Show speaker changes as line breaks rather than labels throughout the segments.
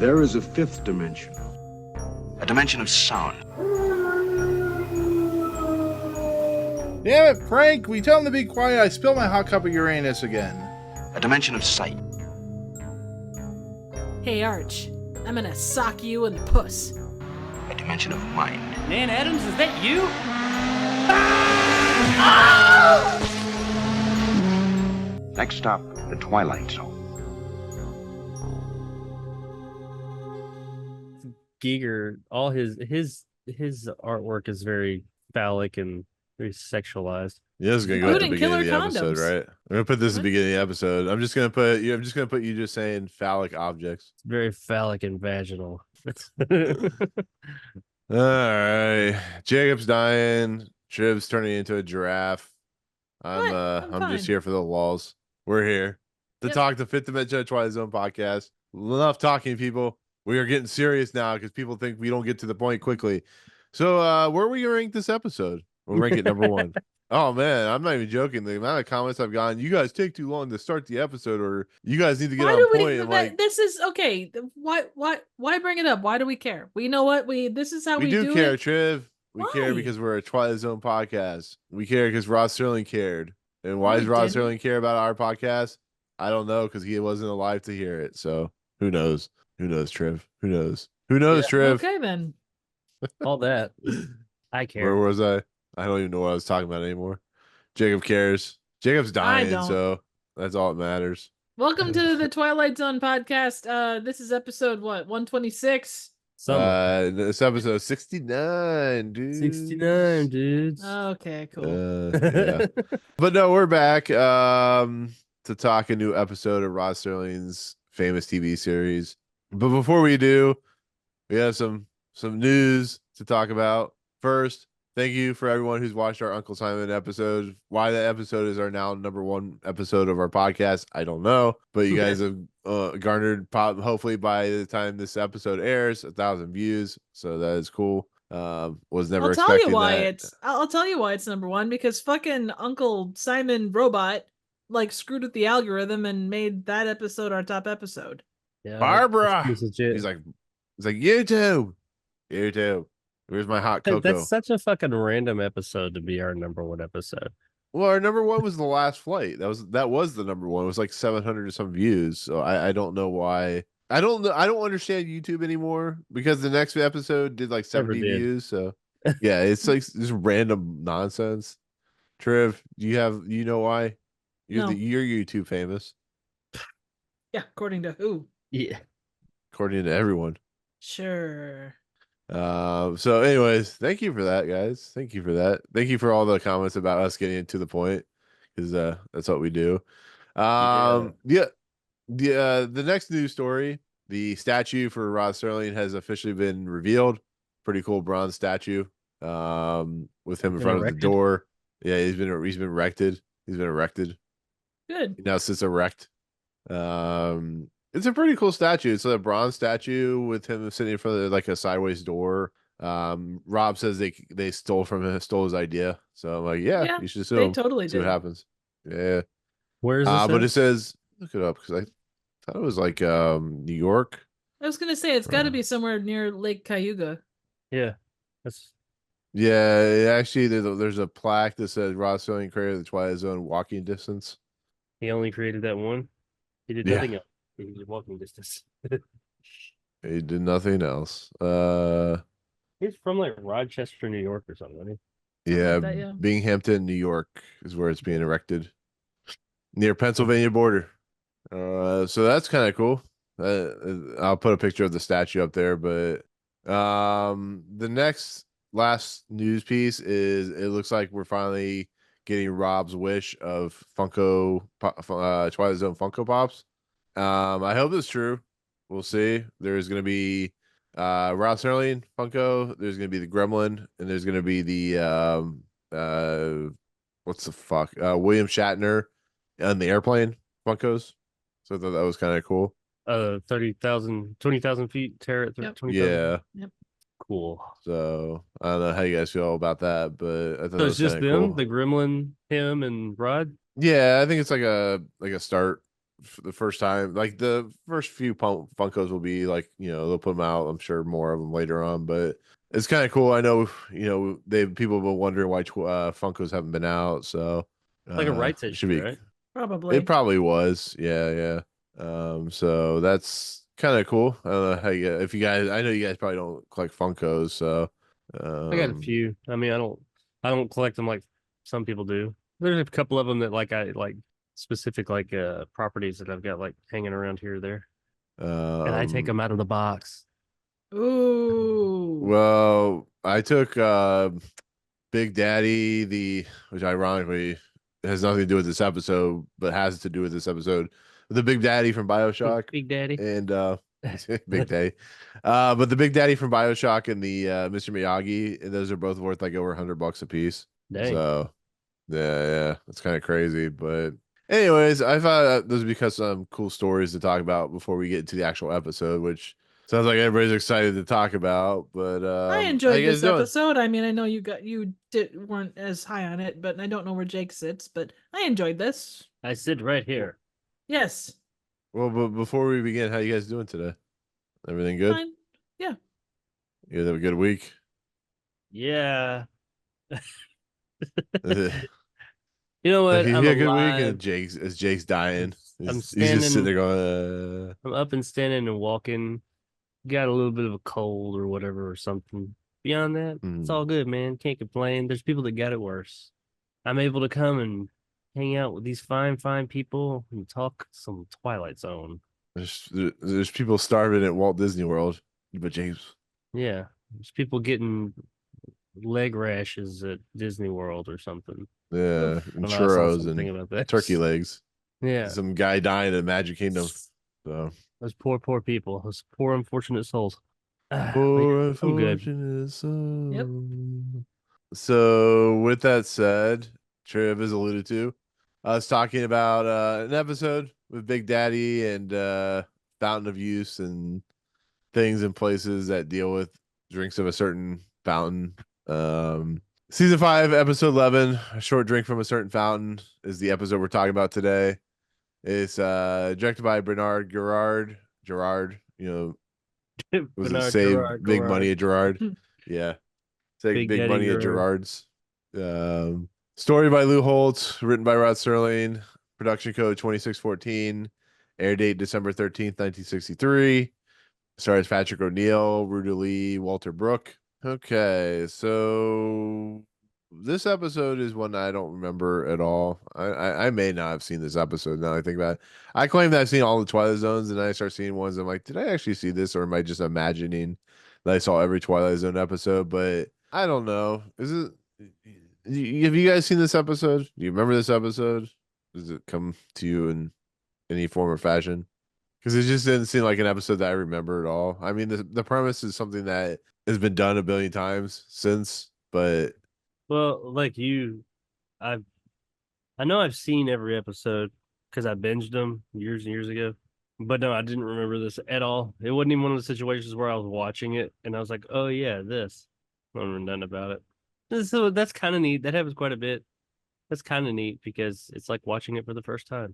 There is a fifth dimension.
A dimension of sound.
Damn it, Frank! We tell him to be quiet. I spilled my hot cup of Uranus again.
A dimension of sight.
Hey, Arch. I'm gonna sock you in the puss.
A dimension of mind.
Nan Adams, is that you?
Next stop, the Twilight Zone.
Giger, all his artwork is very phallic and very sexualized.
Yeah, this is gonna go at the
Including
beginning of the
killer
episode,
condoms.
right? I'm gonna put this at the beginning of the episode. I'm just gonna put you just saying phallic objects.
It's very phallic and vaginal.
All right, Jacob's dying. Triv's turning into a giraffe.
I'm
I'm just
fine.
here for the lulls. We're here to
Yep.
talk the Fifth Dimension Twilight Zone podcast. Enough talking, people. We are getting serious now because people think we don't get to the point quickly. So, where are we gonna rank this episode? We'll rank it number one. Oh man, I'm not even joking. The amount of comments I've gotten, you guys take too long to start the episode, or you guys need to get
Why
on
do
point.
we?
I'm like,
This is okay. Why bring it up? Why do we care? We know what we. This is how
we
we
do care,
it.
Triv. We care
Why?
because we're a Twilight Zone podcast. We care because Rod Serling cared. And why
No,
does
he
Rod
didn't.
Serling care about our podcast? I don't know, because he wasn't alive to hear it. So who knows? Who knows, Triv? Who knows? Who knows, Triv?
Okay then.
All that. I care.
Where was I? I don't even know what I was talking about anymore. Jacob cares. Jacob's dying,
don't.
so that's all that matters.
Welcome to the Twilight Zone podcast. This is episode what 126.
This episode 69, dude.
69, dudes.
Okay, cool.
Yeah. But no, we're back to talk a new episode of Rod Serling's famous TV series. But before we do, we have some news to talk about. First, thank you for everyone who's watched our Uncle Simon episode. Why that episode is our now number one episode of our podcast, I don't know. But you guys have garnered, hopefully by the time this episode airs, 1,000 views. So that is cool. Was never
I'll tell you
expecting
why
that.
I'll tell you why it's number one, because fucking Uncle Simon Robot like screwed with the algorithm and made that episode our top episode.
Yeah,
Barbara!
that's legit.
He's like YouTube. Where's my hot cocoa?
That's such a fucking random episode to be our number one episode.
Well, our number one was The Last Flight. That was the number one. It was like 700 or some views. So I don't know why. I don't understand YouTube anymore, because the next episode did like 70
Never did.
views. So yeah, it's like this random nonsense. Triv, you know why?
No.
You're YouTube famous,
Yeah, according to who?
Yeah.
according to everyone.
Sure.
So anyways, thank you for that, guys. Thank you for that. Thank you for all the comments about us getting to the point, because that's what we do. The next news story, the statue for Rod Serling has officially been revealed. Pretty cool bronze statue with him in
Been
front of
erected?
the door. Yeah, he's been erected.
Good.
He now sits erect. It's a pretty cool statue. It's a bronze statue with him sitting in front of like a sideways door. Rob says they stole his idea. So I'm like, yeah, you should sue
They
him.
totally
See what
did.
happens. Yeah.
Where is this?
But
at?
it says, look it up, because I thought it was like New York.
I was gonna say it's got to be somewhere near Lake Cayuga.
Yeah. That's
Yeah, actually, there's a plaque that says Rod Serling created the Twilight Zone walking distance.
he only created that one. He did
Yeah.
nothing else. He was walking distance.
He did nothing else.
He's from like Rochester, New York or something. Isn't
Yeah,
that, yeah.
Binghamton, New York is where it's being erected, near Pennsylvania border. So that's kind of cool. I'll put a picture of the statue up there. But the last news piece is, it looks like we're finally getting Rob's wish of Twilight Zone Funko Pops. I hope it's true. We'll see. There's gonna be Rod Serling Funko. There's gonna be the Gremlin, and there's gonna be the what's the fuck? William Shatner on the airplane Funkos. So I thought that was kind of cool.
20,000 feet, tear it through.
Yep.
20,000.
Yeah.
Cool.
So I don't know how you guys feel about that, but I thought
So
that
it's
was
just
kinda
them,
cool.
the Gremlin, him, and Rod.
Yeah, I think it's like a start. the first time. Like the first few Funkos will be like, they'll put them out. I'm sure more of them later on, but it's kind of cool. I know, people have been wondering why Funkos haven't been out. So
Like a rights
it should
issue,
be.
right?
Probably.
It probably was. Yeah, yeah. So that's kind of cool. I don't know how if you guys, I know you guys probably don't collect Funkos, so
I got a few. I mean, I don't collect them like some people do. There's a couple of them that like I like specific like properties that I've got like hanging around here or there, and I take them out of the box.
Ooh.
Well, I took Big Daddy, which ironically has nothing to do with this episode, but has to do with this episode. The Big Daddy from BioShock.
Big Daddy.
And Big Daddy. But the Big Daddy from BioShock and the Mr. Miyagi, and those are both worth like over $100 a piece.
Dang.
So yeah, it's kind of crazy. But anyways, I thought those would be some cool stories to talk about before we get into the actual episode, which sounds like everybody's excited to talk about. But
I
how
enjoyed
you guys
this
doing?
episode. I mean, I know weren't as high on it, but I don't know where Jake sits, but I enjoyed this.
I sit right here.
Yes.
Well, but before we begin, how you guys doing today? Everything good?
Fine. Yeah.
You guys have a good week?
Yeah.
You
You know what?
had
I'm
a good
alive.
week, and Jake's dying.
I'm
He's just sitting there
standing.
going,
I'm up and standing and walking. Got a little bit of a cold or whatever or something. Beyond that, it's all good, man. Can't complain. There's people that got it worse. I'm able to come and hang out with these fine people and talk some Twilight Zone.
There's people starving at Walt Disney World, but James.
Yeah, there's people getting leg rashes at Disney World or something.
Yeah,
I
and
don't know, I saw
churros
something
and
about that.
turkey legs.
Yeah,
Some guy dying in Magic Kingdom. So
those poor people, those poor unfortunate souls.
poor
I'm good.
unfortunate soul.
Yep.
So with that said, Triv has alluded to us talking about an episode with Big Daddy and Fountain of Youth and things and places that deal with drinks of a certain fountain. Season 5, episode 11, A Short Drink from a Certain Fountain is the episode we're talking about today. It's directed by Bernard Girard. Girard, was it Save
Girard,
Big Money at Girard? Yeah. Save Big
Daddy
Money at
Girard.
Girard's. Story by Lou Holtz, written by Rod Serling, production code 2614, air date December 13th, 1963. Stars Patrick O'Neill, Ruta Lee, Walter Brooke. Okay, so this episode is one I don't remember at all. I may not have seen this episode now I think about it. I claim that I've seen all the Twilight Zones, and then I start seeing ones. I'm like, did I actually see this, or am I just imagining that I saw every Twilight Zone episode? But I don't know. Is it? Have you guys seen this episode? Do you remember this episode? Does it come to you in any form or fashion? Because it just didn't seem like an episode that I remember at all. I mean, the premise is something that has been done a billion times since, but
Well, like you, I know I've seen every episode because I binged them years and years ago. But no, I didn't remember this at all. It wasn't even one of the situations where I was watching it and I was like, "Oh yeah, this." I don't remember nothing about it. So that's kind of neat. That happens quite a bit. That's kind of neat because it's like watching it for the first time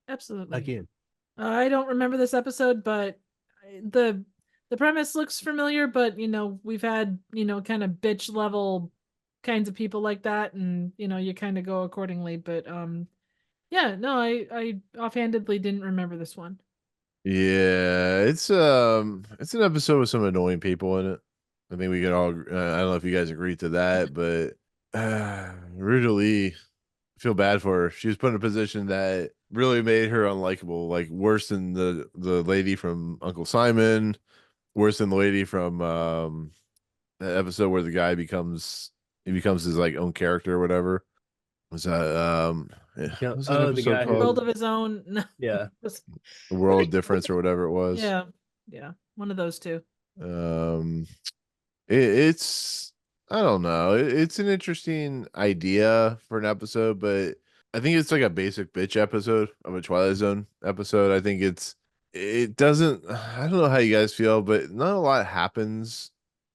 Absolutely.
again.
I don't remember this episode, but the premise looks familiar, but we've had, kind of bitch level kinds of people like that, and you kind of go accordingly. But yeah, no, I offhandedly didn't remember this one.
yeah, it's an episode with some annoying people in it. I think we could all. I don't know if you guys agree to that, but Ruta Lee, I feel bad for her. She was put in a position that really made her unlikable, like worse than the lady from Uncle Simon, worse than the lady from that episode where the guy becomes his like own character or whatever. Was that
Yeah.
what's that
Oh, the
episode
guy who-
called?
World of his own. No.
Yeah.
The World of Difference or whatever it was.
Yeah, one of those two.
It's I don't know. It's an interesting idea for an episode, but I think it's like a basic bitch episode of a Twilight Zone episode. I think it doesn't. I don't know how you guys feel, but not a lot happens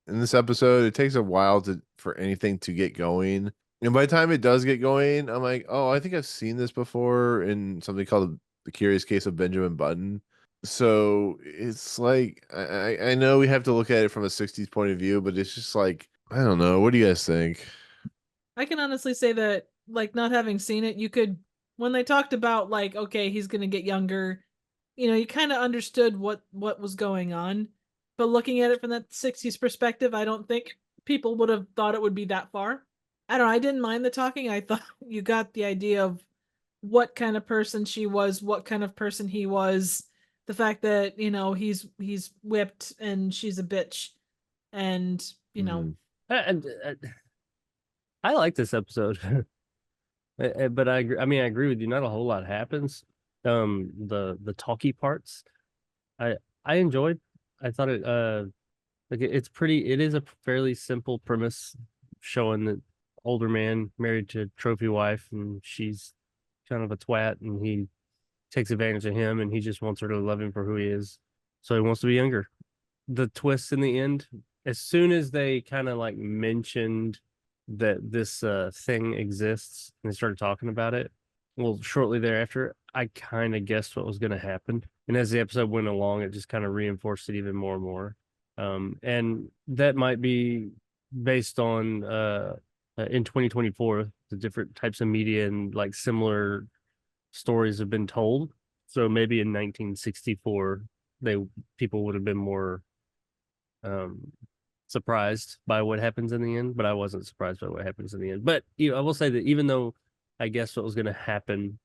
in this episode. It takes a while for anything to get going, and by the time it does get going, I'm like, oh, I think I've seen this before in something called The Curious Case of Benjamin Button. So it's like I know we have to look at it from a 60s point of view, but it's just like I don't know. What do you guys think?
I can honestly say that, like, not having seen it, you could, when they talked about, like, okay, he's gonna get younger, you kind of understood what was going on. But looking at it from that 60s perspective, I don't think people would have thought it would be that far. I don't know. I didn't mind the talking. I thought you got the idea of what kind of person she was, what kind of person he was, the fact that, he's whipped and she's a bitch, and
Mhm.
I like this episode. But I agree. I mean, I agree with you. Not a whole lot happens. The talky parts, I I enjoyed. I thought it like it's pretty. It is a fairly simple premise, showing that older man married to trophy wife, and she's kind of a twat, and he takes advantage of him, and he just wants her to love him for who he is. So he wants to be younger. The twist in the end, as soon as they kind of like mentioned that this thing exists and they started talking about it, well, shortly thereafter, I kind of guessed what was going to happen. And as the episode went along, it just kind of reinforced it even more and more. And that might be based on in 2024, the different types of media and like similar stories have been told. So maybe in 1964, people would have been more um surprised by what happens in the end, but I wasn't surprised by what happens in the end. But I will say that even though I guessed what was going to happen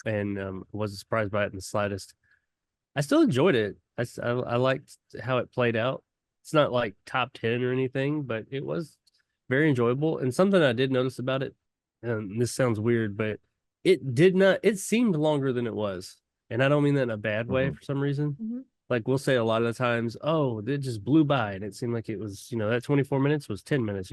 and wasn't surprised by it in the slightest, I still enjoyed it. I liked how it played out. It's not like top 10 or anything, but it was very enjoyable. And something I did notice about it, and this sounds weird, but it seemed longer than it was. And I don't mean that in a bad way for some reason.
Mhm.
Like we'll say a lot of the times, oh, it just blew by, and it seemed like it was, that 24 minutes was 10 minutes.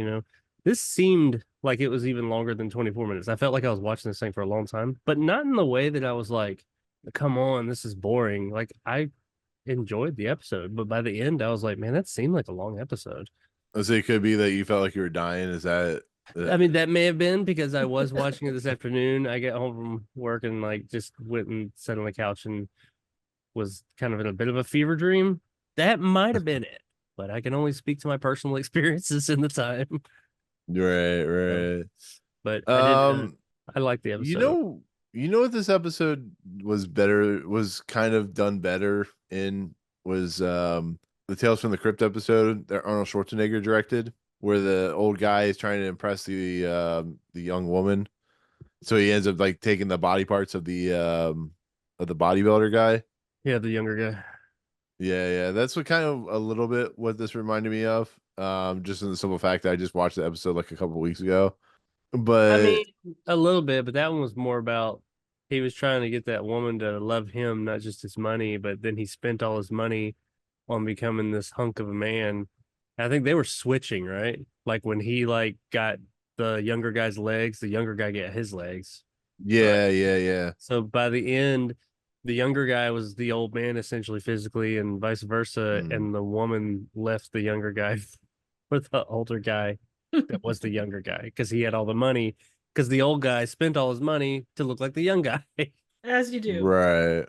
This seemed like it was even longer than 24 minutes. I felt like I was watching this thing for a long time, but not in the way that I was like, come on, this is boring. Like I enjoyed the episode, but by the end, I was like, man, that seemed like a long episode.
So it could be that you felt like you were dying. Is that?
I mean, that may have been because I was watching it this afternoon. I get home from work and like just went and sat on the couch and was kind of in a bit of a fever dream. That might have been it, but I can only speak to my personal experiences in the time.
Right,
So,
right.
but I did. I liked the
You
episode.
know what this episode was better, was kind of done better in, was the Tales from the Crypt episode that Arnold Schwarzenegger directed, where the old guy is trying to impress the young woman. So he ends up like taking the body parts of the bodybuilder guy.
Yeah, the younger guy.
Yeah, yeah. That's what kind of a little bit what this reminded me of. Just in the simple fact that I just watched the episode like a couple weeks ago.
I
But
mean, a little bit, but that one was more about he was trying to get that woman to love him, not just his money, but then he spent all his money on becoming this hunk of a man. I think they were switching, right? Like when he like got the younger guy's legs, the younger guy got his legs. Right.
yeah, yeah, yeah.
So by the end, the younger guy was the old man essentially physically and vice versa,
Mm.
and the woman left the younger guy for the older guy that was the younger guy because he had all the money because the old guy spent all his money to look like the young guy.
As you do.
Right.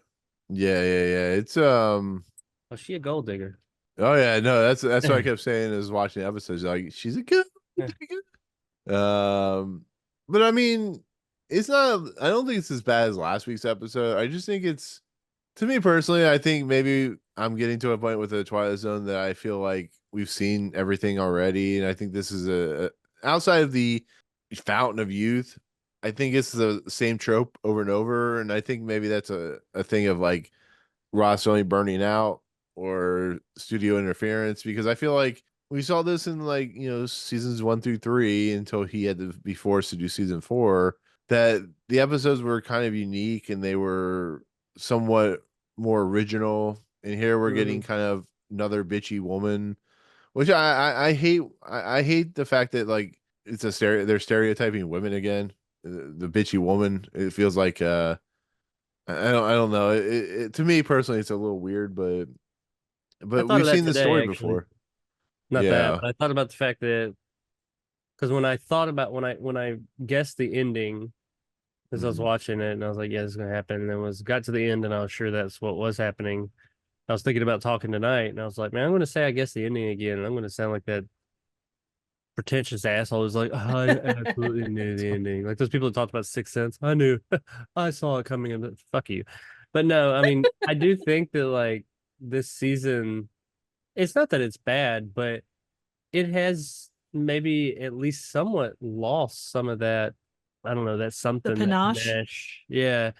Yeah, yeah, yeah. It's
Oh, she a gold digger.
oh yeah, no, that's what I kept saying is watching the episodes. Like, she's a good
Yeah.
but I mean, it's not, I don't think it's as bad as last week's episode. I just think it's, to me personally, I think maybe I'm getting to a point with the Twilight Zone that I feel like we've seen everything already. And I think this is outside of the fountain of youth, I think it's the same trope over and over. And I think maybe that's a thing of like Ross only burning out or studio interference, because I feel like we saw this in like, seasons 1 through 3 until he had to be forced to do season 4, that the episodes were kind of unique and they were somewhat more original. And here we're getting kind of another bitchy woman, which I hate. I hate the fact that like they're stereotyping women again. The bitchy woman. It feels like I don't know. To me personally, it's a little weird, but
I thought
we've
of that
seen this
today,
story
actually.
before.
Not that,
Yeah.
but I thought about the fact that because when I thought about when I guessed the ending, As I was
Mhm.
watching it, and I was like, "Yeah, this is gonna happen." And then got to the end, and I was sure that's what was happening. I was thinking about talking tonight, and I was like, "Man, I'm gonna say I guess the ending again, and I'm gonna sound like that pretentious asshole who's like, oh, I absolutely knew the ending." Like those people that talked about Sixth Sense. I knew, I saw it coming. And fuck you. But no, I mean, I do think that like this season, it's not that it's bad, but it has maybe at least somewhat lost some of that. I don't know, that
The
something, that
panache.
mesh, yeah,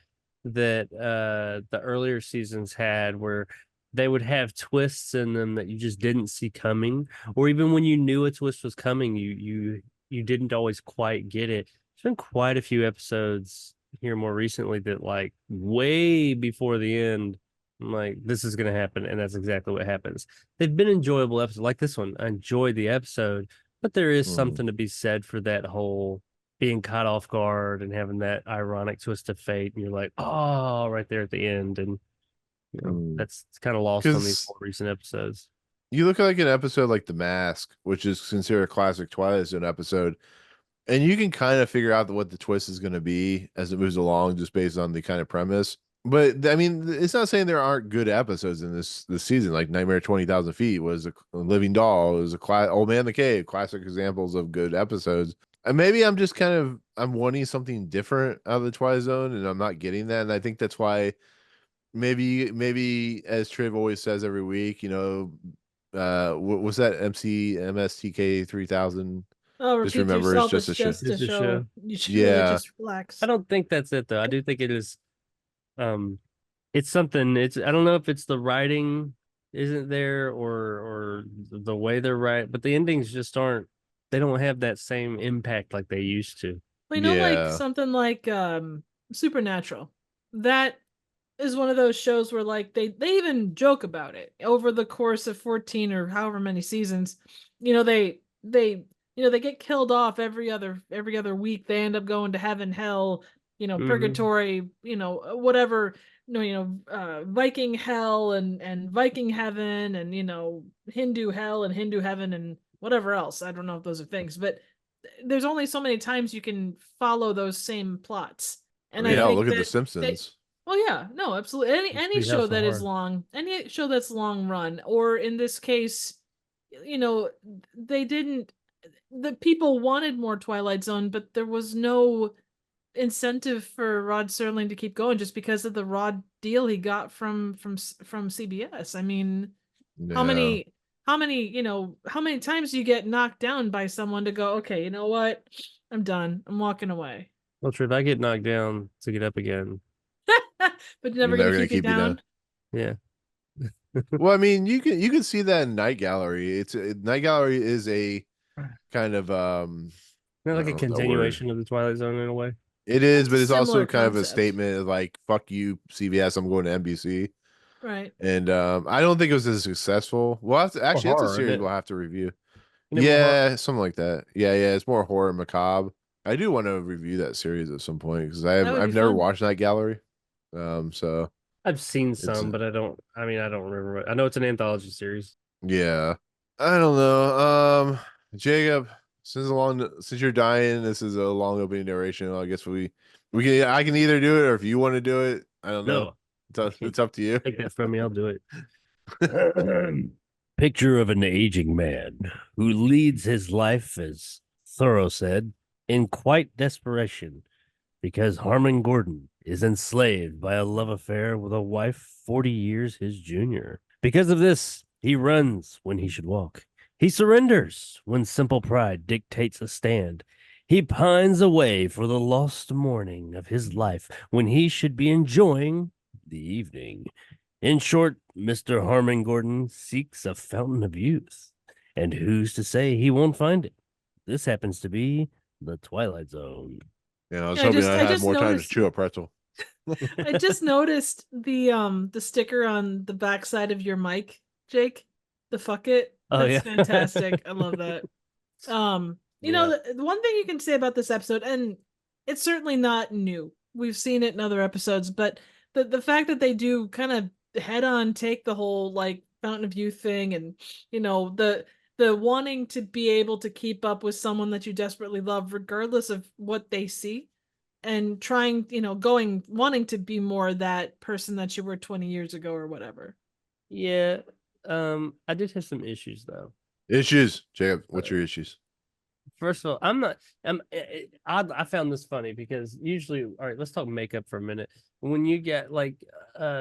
that the earlier seasons had, where they would have twists in them that you just didn't see coming, or even when you knew a twist was coming, you didn't always quite get it. There's been quite a few episodes here more recently that like way before the end, I'm like, this is gonna happen, and that's exactly what happens. They've been enjoyable episodes like this one. I enjoyed the episode, but there is
Mhm.
something to be said for that whole being caught off guard and having that ironic twist of fate, and you're like, oh, right there at the end, and
Mhm.
that's kind of lost on these
Because
more recent episodes.
you look at like an episode like The Mask, which is considered a classic Twilight Zone episode, and you can kind of figure out what the twist is going to be as it moves along, just based on the kind of premise. But I mean, it's not saying there aren't good episodes in this season. Like Nightmare 20,000 Feet was a living doll. It was a Old Man in the Cave, classic examples of good episodes. And maybe I'm just kind of I'm wanting something different out of the Twilight Zone, and I'm not getting that. And I think that's why maybe as Triv always says every week, what was that MSTK 3000?
Oh,
Just
repeat
remember, it's
yourself.
just
It's
a show.
just to
It's a show.
show you should really
Yeah.
just relax.
I don't think that's it though. I do think it is. Um, it's something. It's I don't know if it's the writing isn't there or the way they're right, but the endings just aren't. They don't have that same impact like they used to.
Well, like
Yeah.
something like Supernatural. That is one of those shows where like they even joke about it over the course of 14 or however many seasons. They get killed off every other week. They end up going to heaven, hell,
Hmm.
purgatory, whatever, Viking hell and Viking heaven and Hindu hell and Hindu heaven and whatever else. I don't know if those are things, but there's only so many times you can follow those same plots.
I
And
mean,
I
hell,
think
look at The
that
Simpsons.
well, yeah, no, absolutely. Any show
Treehouse of
that is
Horror.
long, any show that's long run, or in this case, you know, they didn't. The people wanted more Twilight Zone, but there was no incentive for Rod Serling to keep going just because of the raw deal he got from CBS. I mean, how
Yeah.
many how many times do you get knocked down by someone to go, okay, you know what? I'm done. I'm walking away.
Well, true. If I get knocked down to get up again,
But you're
You're
never gonna
never gonna
keep you
keep you down.
down.
yeah.
Well, I mean, you can see that in Night Gallery. Night Gallery is a kind of
Not
I
like a
don't know the word.
continuation of the Twilight Zone in a way.
It is,
It's a
but it's also
similar
kind of a
concept,
statement of like, fuck you, CBS, I'm going to NBC.
right?
And I don't think it was as successful. Well,
Or
actually, it's a
horror, isn't
series
it?
we'll have to review.
Isn't it more horror?
Yeah, something like that. Yeah, it's more horror macabre. I do want to review that series at some point because
That would be
I've never
fun.
watched Night Gallery. So
I've seen
it's
some, but I don't. I mean, I don't remember. I know it's an anthology series.
yeah. I don't know. Jacob, since you're dying, this is a long opening narration. I guess we can I can either do it or if you want to do it, I don't know.
No, you can't
It's up to you.
take that from me. I'll do it. Picture of an aging man who leads his life, as Thoreau said, in quite desperation, because Harmon Gordon is enslaved by a love affair with a wife 40 years his junior. Because of this, he runs when he should walk. He surrenders when simple pride dictates a stand. He pines away for the lost morning of his life when he should be enjoying the evening. In short, Mr. Harmon Gordon seeks a fountain of youth, and who's to say he won't find it? This happens to be the Twilight Zone.
Yeah, I was
Yeah, I
hoping
just
I
I
had
just
more time to
noticed
chew a pretzel.
I just noticed the sticker on the backside of your mic, Jake. The fuck it.
Oh
That's
yeah,
fantastic. I love that.
yeah.
The one thing you can say about this episode, and it's certainly not new. We've seen it in other episodes, but the fact that they do kind of head on take the whole like Fountain of Youth thing, and the wanting to be able to keep up with someone that you desperately love, regardless of what they see, and trying, wanting to be more that person that you were 20 years ago or whatever.
Yeah. I did have some issues though.
Issues, Jacob. What's your issues?
First of all, I found this funny because usually, all right, let's talk makeup for a minute. When you get like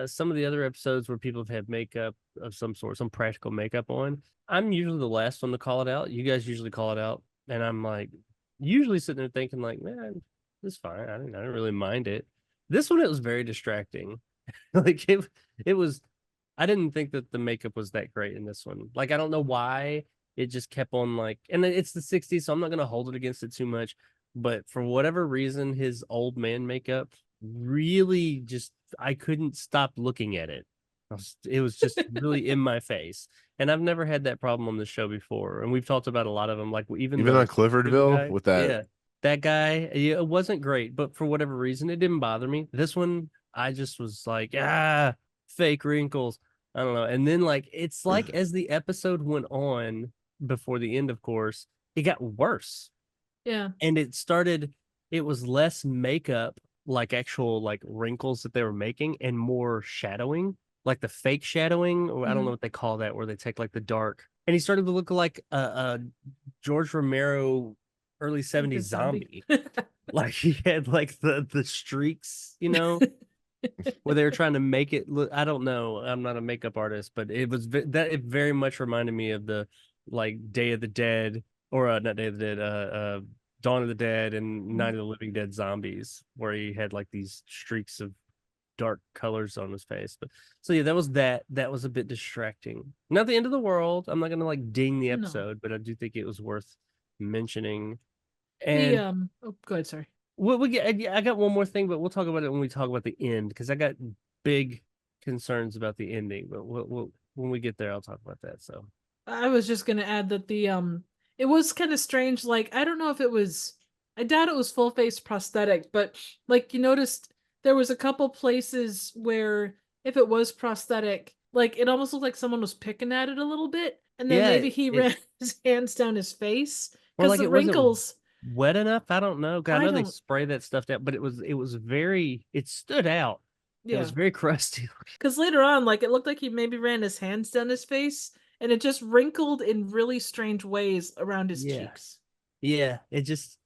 some of the other episodes where people have had makeup of some sort, some practical makeup on, I'm usually the last one to call it out. You guys usually call it out, and I'm like, usually sitting there thinking like, man, it's fine. I didn't really mind it. This one, it was very distracting. Like it was. I didn't think that the makeup was that great in this one. Like, I don't know why it just kept on like, and it's the 60s, so I'm not going to hold it against it too much. But for whatever reason, his old man makeup really just, I couldn't stop looking at it. It was just really in my face. And I've never had that problem on the show before. And we've talked about a lot of them, like even
on Cliffordville
guy,
with that.
Yeah, that guy, yeah, it wasn't great, but for whatever reason, it didn't bother me. This one, I just was like, fake wrinkles. I don't know. And then like it's like as the episode went on before the end, of course, it got worse.
Yeah.
And it was less makeup, like actual like wrinkles that they were making, and more shadowing, like the fake shadowing, or I don't know what they call that, where they take like the dark. And he started to look like a George Romero early 70s zombie. Like he had like the streaks, where they were trying to make it look. I don't know. I'm not a makeup artist, but it was it very much reminded me of the like Day of the Dead, or not Day of the Dead, Dawn of the Dead and Night of the Living Dead zombies, where he had like these streaks of dark colors on his face. But so yeah, that was a bit distracting. Not the end of the world. I'm not gonna like ding the episode, but I do think it was worth mentioning. And
go ahead, sorry.
I got one more thing, but we'll talk about it when we talk about the end, because I got big concerns about the ending. But we'll when we get there, I'll talk about that. So
I was just gonna add that it was kind of strange. Like, I don't know if I doubt it was full face prosthetic, but like you noticed there was a couple places where if it was prosthetic, like it almost looked like someone was picking at it a little bit, and then maybe he ran his hands down his face because
like
the wrinkles.
Wet enough? I don't know. I know they spray that stuff down, but it stood out. Yeah. It was very crusty.
Because later on, like it looked like he maybe ran his hands down his face, and it just wrinkled in really strange ways around his cheeks.
Yeah, it just,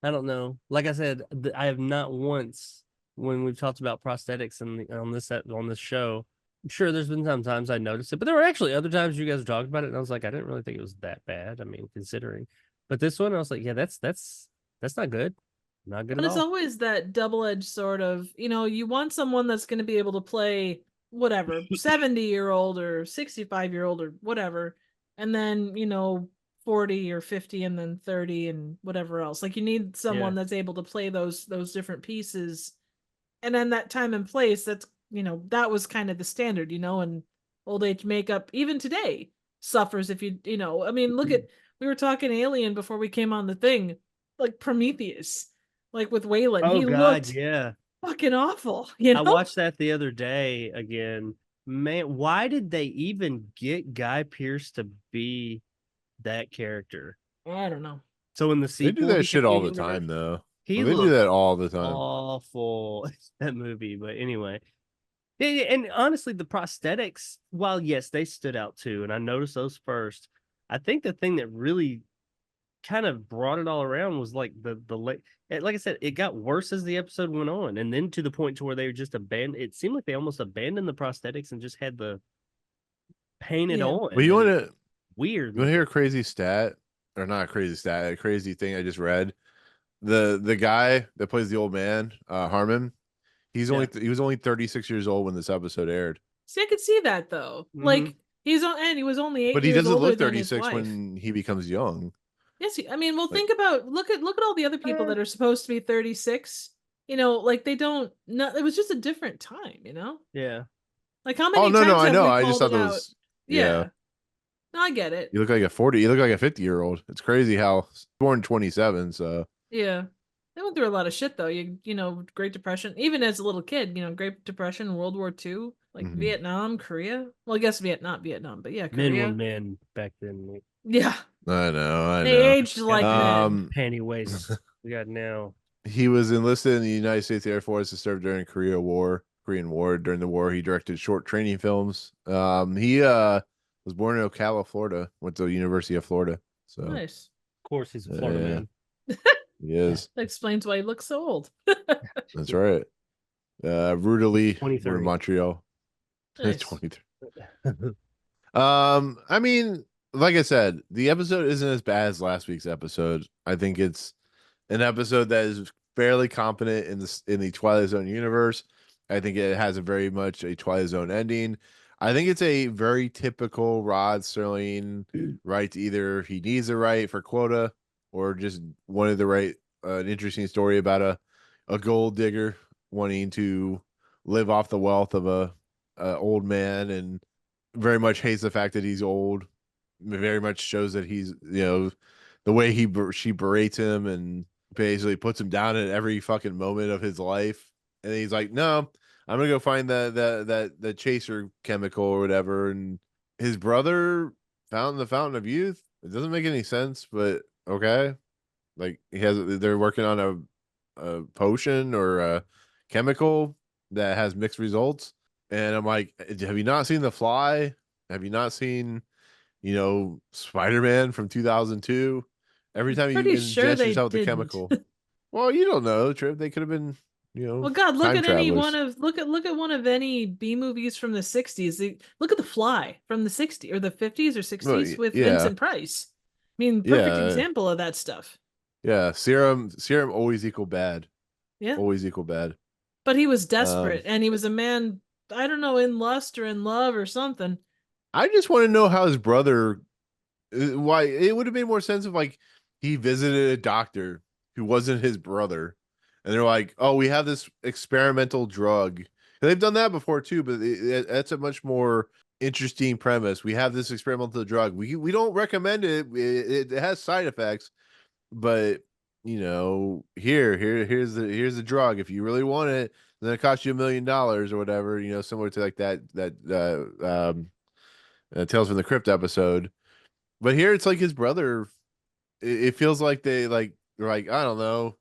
I don't know. Like I said, I have not once, when we've talked about prosthetics on this show, I'm sure there's been sometimes I noticed it, but there were actually other times you guys talked about it, and I was like, I didn't really think it was that bad. I mean, considering. But this one, I was like, yeah, that's not good. Not good at all. But
it's always that double-edged sort of, you want someone that's going to be able to play whatever, 70-year-old or 65-year-old or whatever, and then, 40 or 50 and then 30 and whatever else. Like you need someone that's able to play those different pieces. And then that time and place, that's, that was kind of the standard, and old age makeup, even today, suffers if you I mean, look at, we were talking Alien before we came on the thing, like Prometheus, like with Wayland. He looked fucking awful.
I watched that the other day again. Man, why did they even get Guy Pearce to be that character?
I don't know.
So in the sequel,
they do that shit all the time, though.
They
do that all the time.
Awful, that movie. But anyway. And honestly, the prosthetics, while yes, they stood out too, and I noticed those first. I think the thing that really kind of brought it all around was like like I said, it got worse as the episode went on, and then to the point to where they were just abandoned. It seemed like they almost abandoned the prosthetics and just had the painted on.
Well, you want to
weird?
You want to hear a crazy stat, or not a crazy stat? A crazy thing I just read. The guy that plays the old man, Harmon. He was only 36 years old when this episode aired.
See, I could see that though. Like he was only 8
but
years
he doesn't
older
look
than
36
his
when he becomes young.
Yes, I mean, well, think about look at all the other people that are supposed to be 36. Like they don't. No, it was just a different time.
Yeah.
Like how many?
Oh no,
times
I
have
know.
we
I just
called
thought
it
that
out?
was
Yeah. No, I get it.
You look like a 40. You look like a 50-year-old. It's crazy how born 27. So
yeah. They went through a lot of shit though. Great Depression. Even as a little kid, Great Depression, World War II, like Vietnam, Korea. Well, I guess not Vietnam, but yeah, Korea.
Men were men back then.
Yeah.
I know.
They aged like men.
Panty waist we got now.
he was enlisted in the United States Air Force to serve during Korean War. During the war, he directed short training films. He was born in Ocala, Florida. Went to the University of Florida. So
Nice.
Of course, he's a Florida man.
he is.
That explains why he looks so old.
That's right. Ruta Lee, born
23.
in Montreal.
Nice.
23. I mean, like I said, the episode isn't as bad as last week's episode. I think it's an episode that is fairly competent in the Twilight Zone universe. I think it has a very much a Twilight Zone ending. I think it's a very typical Rod Serling right. Either he needs a right for quota, or just wanted to write an interesting story about a gold digger wanting to live off the wealth of a old man, and very much hates the fact that he's old. Very much shows that he's, the way she berates him and basically puts him down at every fucking moment of his life. And he's like, no, I'm gonna go find the chaser chemical or whatever. And his brother found the fountain of youth. It doesn't make any sense, but okay. Like they're working on a potion or a chemical that has mixed results. And I'm like, have you not seen The Fly? Have you not seen, Spider-Man from 2002? Every time you
Pretty sure
ingest
they
yourself with a
didn't.
chemical. Well, you don't know, Trip. They could have been,
Well, God, look
time
at any one
travelers.
of look at one of any B movies from the '60s. Look at The Fly from the '60s or the '50s or '60s with
yeah.
Vincent Price. I mean, perfect
Yeah.
example of that stuff.
Yeah, serum always equal bad.
Yeah,
Always equal bad.
but he was desperate, and he was a man. I don't know, in lust or in love or something.
I just want to know how his brother. Why it would have made more sense if like he visited a doctor who wasn't his brother, and they're like, "Oh, we have this experimental drug." And they've done that before too, but that's a much more interesting premise. We have this experimental drug. We don't recommend it. It has side effects, but here's the drug. If you really want it, then it costs you $1 million or whatever. Similar to like that Tales from the Crypt episode. But here it's like his brother. It feels like they're like, I don't know,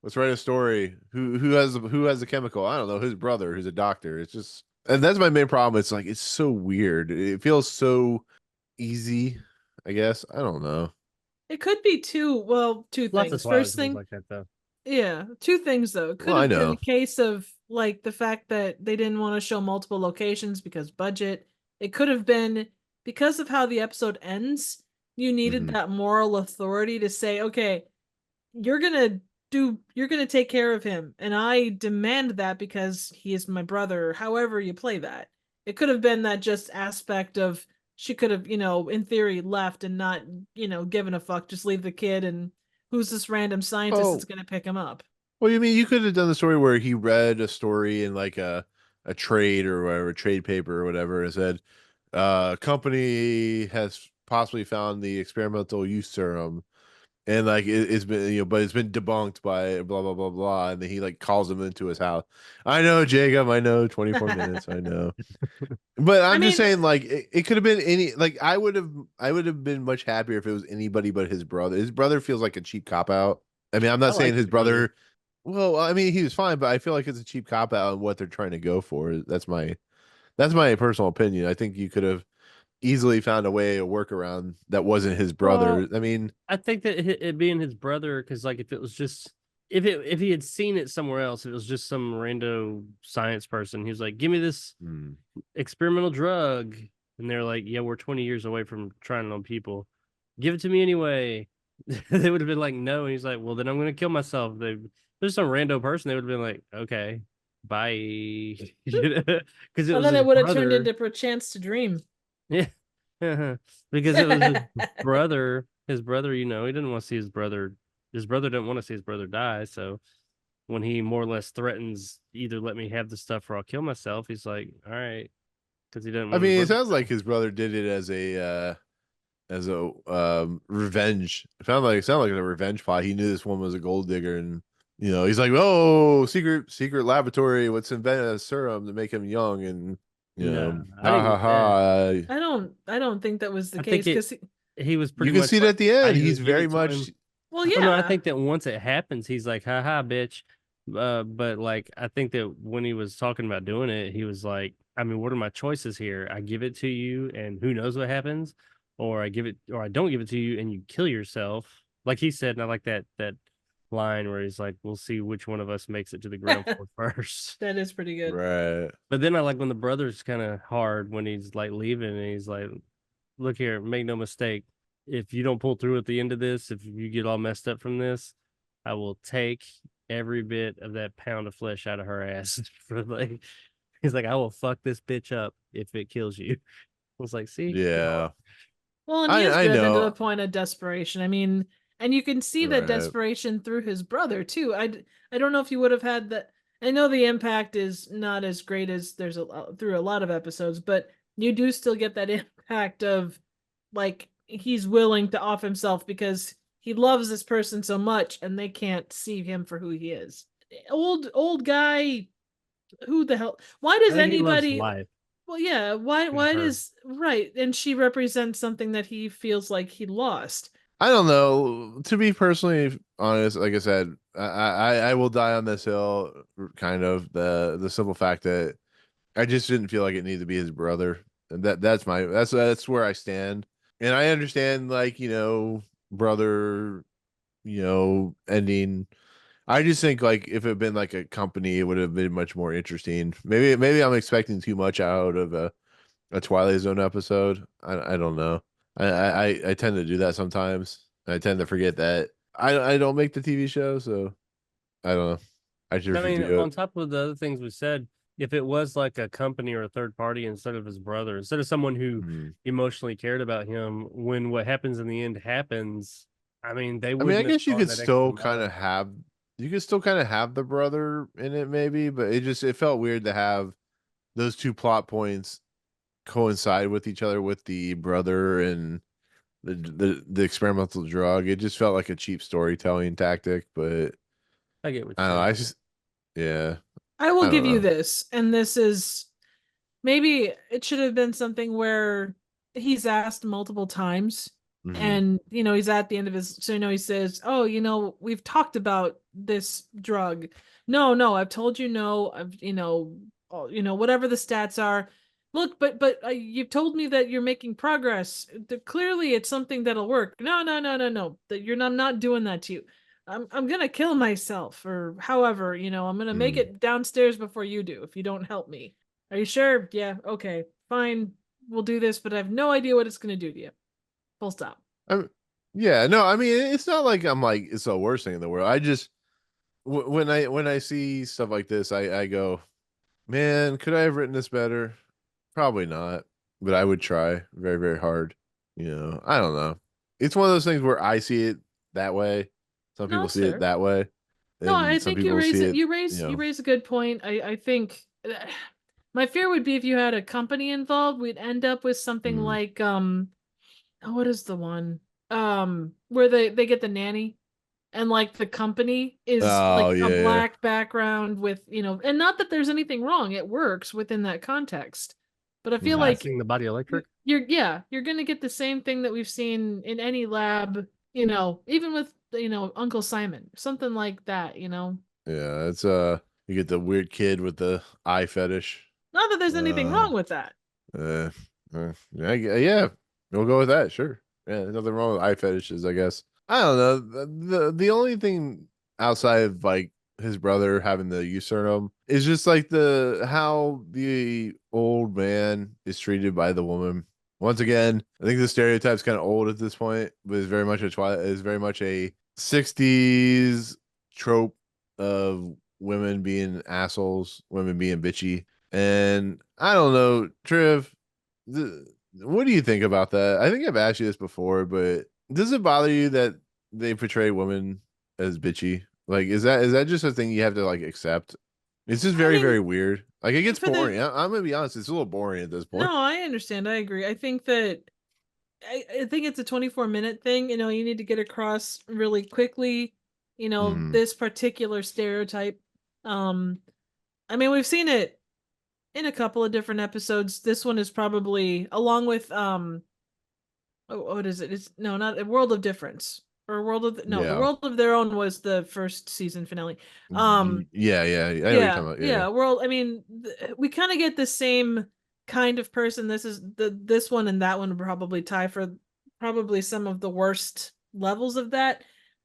let's write a story. Who has the chemical? I don't know. His brother, who's a doctor. It's just, and that's my main problem. It's like it's so weird. It feels so easy. I guess I don't know.
It could be two
Lots
things.
of
First
Twilight
thing,
like that though.
yeah, two things though. It could
Well, I
have been
know.
a case of like the fact that they didn't want to show multiple locations because budget. It could have been because of how the episode ends. You needed
Mhm.
that moral authority to say, okay, you're gonna take care of him, and I demand that because he is my brother. Or however you play that, it could have been that just aspect of she could have, in theory, left and not, given a fuck, just leave the kid, and who's this random scientist
Oh.
that's gonna pick him up?
Well, you mean you could have done the story where he read a story in like a trade or whatever, a trade paper or whatever, and said, company has possibly found the experimental use serum, and like it's been, but it's been debunked by blah blah blah blah, and then he like calls him into his house. I know, Jacob. I know, 24 minutes. I know, but I'm just saying, like it could have been any. Like I would have been much happier if it was anybody but his brother. His brother feels like a cheap cop out. I mean, I'm not saying
like
his
his brother.
brother. Well, I mean, he was fine, but I feel like it's a cheap cop out on what they're trying to go for. That's my personal opinion. I think you could have easily found a way, a workaround that wasn't his brother.
Well,
I mean,
I think that it being his brother, because like if it was just if he had seen it somewhere else, if it was just some rando science person, he was like, "Give me this experimental drug," and they're like, "Yeah, we're 20 years away from trying it on people. Give it to me anyway." They would have been like, "No," and he's like, "Well, then I'm gonna kill myself." There's some rando person. They would have been like, "Okay, bye," because
Well, then it would have turned into Perchance to Dream.
Yeah. Because it was his brother. His brother, he didn't want to see his brother. His brother didn't want to see his brother die. So when he more or less threatens, either let me have the stuff or I'll kill myself, he's like, all right, because he didn't.
I
Want
mean,
his
it
brother
sounds
to
like
die.
his brother did it as a revenge. It sounded like a revenge plot. He knew this woman was a gold digger, and he's like, oh, secret laboratory. Let's invent a serum to make him young, and
No, I
ha
didn't
ha
get that.
ha.
I don't think that was the
I
case
think
because
he was pretty
You can
much
see it
like,
at the end.
I
He's
just give
very
it to
much.
him.
Well,
Oh, no, I
yeah.
think that once it happens, he's like, "Ha ha, bitch." But like, I think that when he was talking about doing it, he was like, "I mean, what are my choices here? I give it to you, and who knows what happens, or I give it, or I don't give it to you, and you kill yourself." Like he said, and I like that line where he's like, "We'll see which one of us makes it to the ground floor first."
That is pretty good.
Right.
But then I like when the brother's kind of hard when he's like leaving, and he's like, "Look here, make no mistake. If you don't pull through at the end of this, if you get all messed up from this, I will take every bit of that pound of flesh out of her ass." For like, he's like, "I will fuck this bitch up if it kills you." I was like, "See,
Yeah.
Well, and he is
I
driven to the
know.
point of desperation. I mean, and you can see that
Right.
desperation through his brother too. I don't know if you would have had that. I know the impact is not as great as there's through a lot of episodes, but you do still get that impact of like he's willing to off himself because he loves this person so much and they can't see him for who he is. Old guy, who the hell? Why
I
does
think he loves
anybody?
life."
Well, yeah. Why?
And
Why
her.
does right? And she represents something that he feels like he lost.
I don't know. To be personally honest, like I said, I will die on this hill. Kind of the simple fact that I just didn't feel like it needed to be his brother, and that's where I stand. And I understand, like, brother, ending. I just think, like, if it had been like a company, it would have been much more interesting. Maybe I'm expecting too much out of a Twilight Zone episode. I don't know. I tend to do that sometimes. I tend to forget that I don't make the TV show, so I don't know. I should
I mean,
do
on
it.
top of the other things we said, if it was like a company or a third party instead of his brother, instead of someone who
Mhm.
emotionally cared about him, when what happens in the end happens, I mean, they
I mean, I
wouldn't have
guess
gone that extra mile.
you could still kind of have the brother in it, maybe, but it felt weird to have those two plot points coincide with each other with the brother and the experimental drug. It just felt like a cheap storytelling tactic, but
I get what
I
you're
don't know. I
saying.
just yeah,
I will
I don't
give you
know.
this, and this is maybe it should have been something where he's asked multiple times,
Hmm.
and he's at the end of his. So he says, "Oh, we've talked about this drug. No, no, I've told you no. I've whatever the stats are. Look, but you've told me that you're making progress. Clearly, it's something that'll work. No, no, no, no, no. That I'm not doing that to you. I'm gonna kill myself, or however, I'm gonna make
Mm.
it downstairs before you do if you don't help me. Are you sure? Yeah, okay, fine. We'll do this, but I have no idea what it's gonna do to you. Full stop.
I'm, yeah, no, I mean, it's not like I'm like it's the worst thing in the world. I just when I see stuff like this, I go, man, could I have written this better? Probably not, but I would try very, very hard. I don't know. It's one of those things where I see it that way. Some
No,
people
it's
see it
fair.
that way,
No, I
and some
think you
people
raise
see
it.
it,
You raise a good point. I think my fear would be if you had a company involved, we'd end up with something
mm.
like oh, what is the one where they get the nanny and like the company is
Oh
like a
yeah,
black background with and not that there's anything wrong, it works within that context, but I feel
mm.
like
Passing the body electric.
you're gonna get the same thing that we've seen in any lab, even with Uncle Simon, something like that.
Yeah. It's you get the weird kid with the eye fetish.
Not that there's anything
Uh,
wrong with that.
uh, yeah, yeah, we'll go with that. Sure. Yeah, there's nothing wrong with eye fetishes, I guess. I don't know. The only thing outside of like his brother having the username is just like the how the old man is treated by the woman. Once again, I think the stereotype's kind of old at this point, but it's very much a '60s trope of women being assholes, women being bitchy. And I don't know, Triv, what do you think about that? I think I've asked you this before, but does it bother you that they portray women as bitchy? Like, is that just a thing you have to like accept? It's just
I
very,
mean,
very weird. Like, it gets
for the
boring. I'm gonna be honest, it's a little boring at this
no,
point.
I understand. I agree. I think that I think it's a 24-minute thing. You need to get across really quickly,
Hmm.
this particular stereotype. Um, I mean, we've seen it in a couple of different episodes. This one is probably along with what is it? It's no, not a World of Difference. or World of no, the
Yeah.
World of Their Own was the first season finale.
Yeah, I know what you're
Yeah,
talking about.
yeah. World. I mean, we kind of get the same kind of person. This one and that one would probably tie for probably some of the worst levels of that.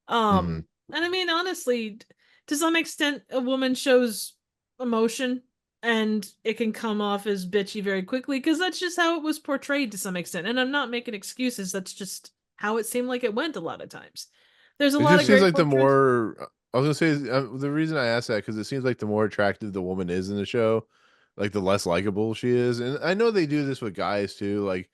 Mhm.
And I mean, honestly, to some extent, a woman shows emotion, and it can come off as bitchy very quickly because that's just how it was portrayed to some extent. And I'm not making excuses. That's just how it seemed like it went a lot of times. There's a
It
lot
just
of
seems
great
like the
portraits.
more I was gonna say the reason I asked that because it seems like the more attractive the woman is in the show, like the less likable she is. And I know they do this with guys too. Like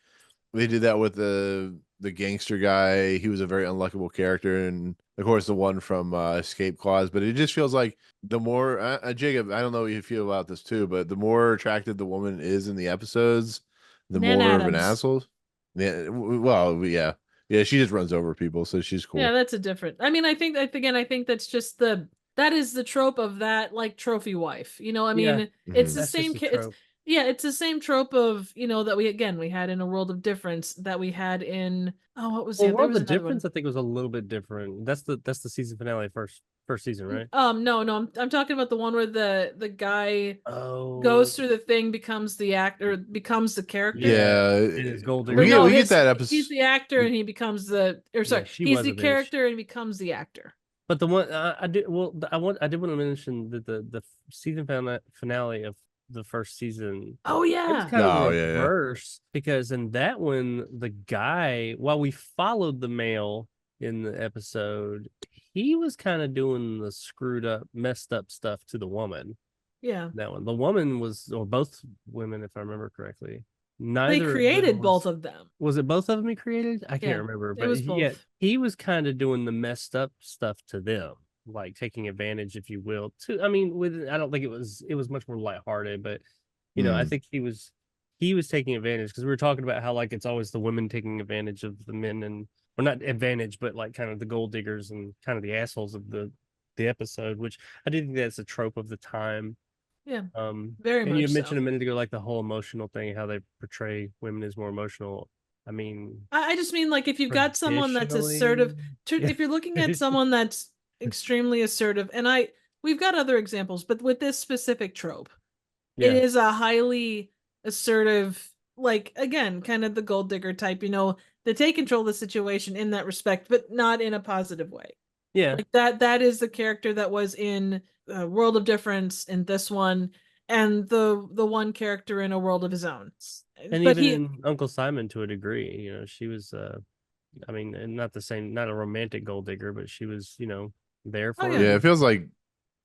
they did that with the gangster guy. He was a very unlikable character, and of course the one from Escape Clause. But it just feels like the more Jacob, I don't know what you feel about this too, but the more attractive the woman is in the episodes, the
Nan
more of an
Adams.
asshole. Yeah, well, yeah, yeah. She just runs over people, so she's
Yeah,
cool.
that's a different. I mean, I think that's just that is the trope of that like trophy wife. I
Yeah,
mean, it's
Mhm.
the
that's just
same
a
it's
trope.
yeah, it's the same trope of, that we had in A World of Difference, that we had in, oh, what was
Well,
there
World
was
of
another one.
Difference, I think, was a little bit different. That's the season finale, first season, right?
No, I'm talking about the one where the guy
Oh,
goes through the thing, becomes the actor, becomes the character.
yeah.
Yeah,
And his gold
Or
digger
no,
wife.
we get that
he's
episode.
the actor and he becomes
Yeah, she
he's
was
the
a bitch.
character and becomes the actor.
But the one I did well, I did want to mention that the season finale of the first season,
Oh
it was
yeah.
kind of the
Oh yeah, yeah.
reverse because in that one, the guy, while we followed the male in the episode, he was kind of doing the screwed up, messed up stuff to the woman.
Yeah.
That one, the woman was, or both women, if I remember correctly.
They
Neither of them
created both of them.
was it both of them he created? I can't
Yeah,
remember,
it
but
was
yeah,
both.
he was kind of doing the messed up stuff to them, like taking advantage, if you will. I mean, I don't think it was much more lighthearted, but I
Mm.
think he was taking advantage because we were talking about how like it's always the women taking advantage of the men and or not advantage, but like kind of the gold diggers and kind of the assholes of the episode, which I do think that's a trope of the time.
Yeah, very
And you
much
mentioned
so.
a minute ago, like the whole emotional thing, how they portray women as more emotional. I mean,
I just mean, like, if you've got someone that's assertive,
traditionally,
if you're looking at someone that's extremely assertive, and we've got other examples, but with this specific trope, it
yeah,
is a highly assertive, like, again, kind of the gold digger type, they take control of the situation in that respect, but not in a positive way.
yeah.
Like that is the character that was in World of Difference, in this one, and the one character in A World of His Own.
And
But
even
he
in Uncle Simon, to a degree, she was, I mean, and not the same, not a romantic gold digger, but she was, there
Oh
for
yeah.
Yeah,
him.
it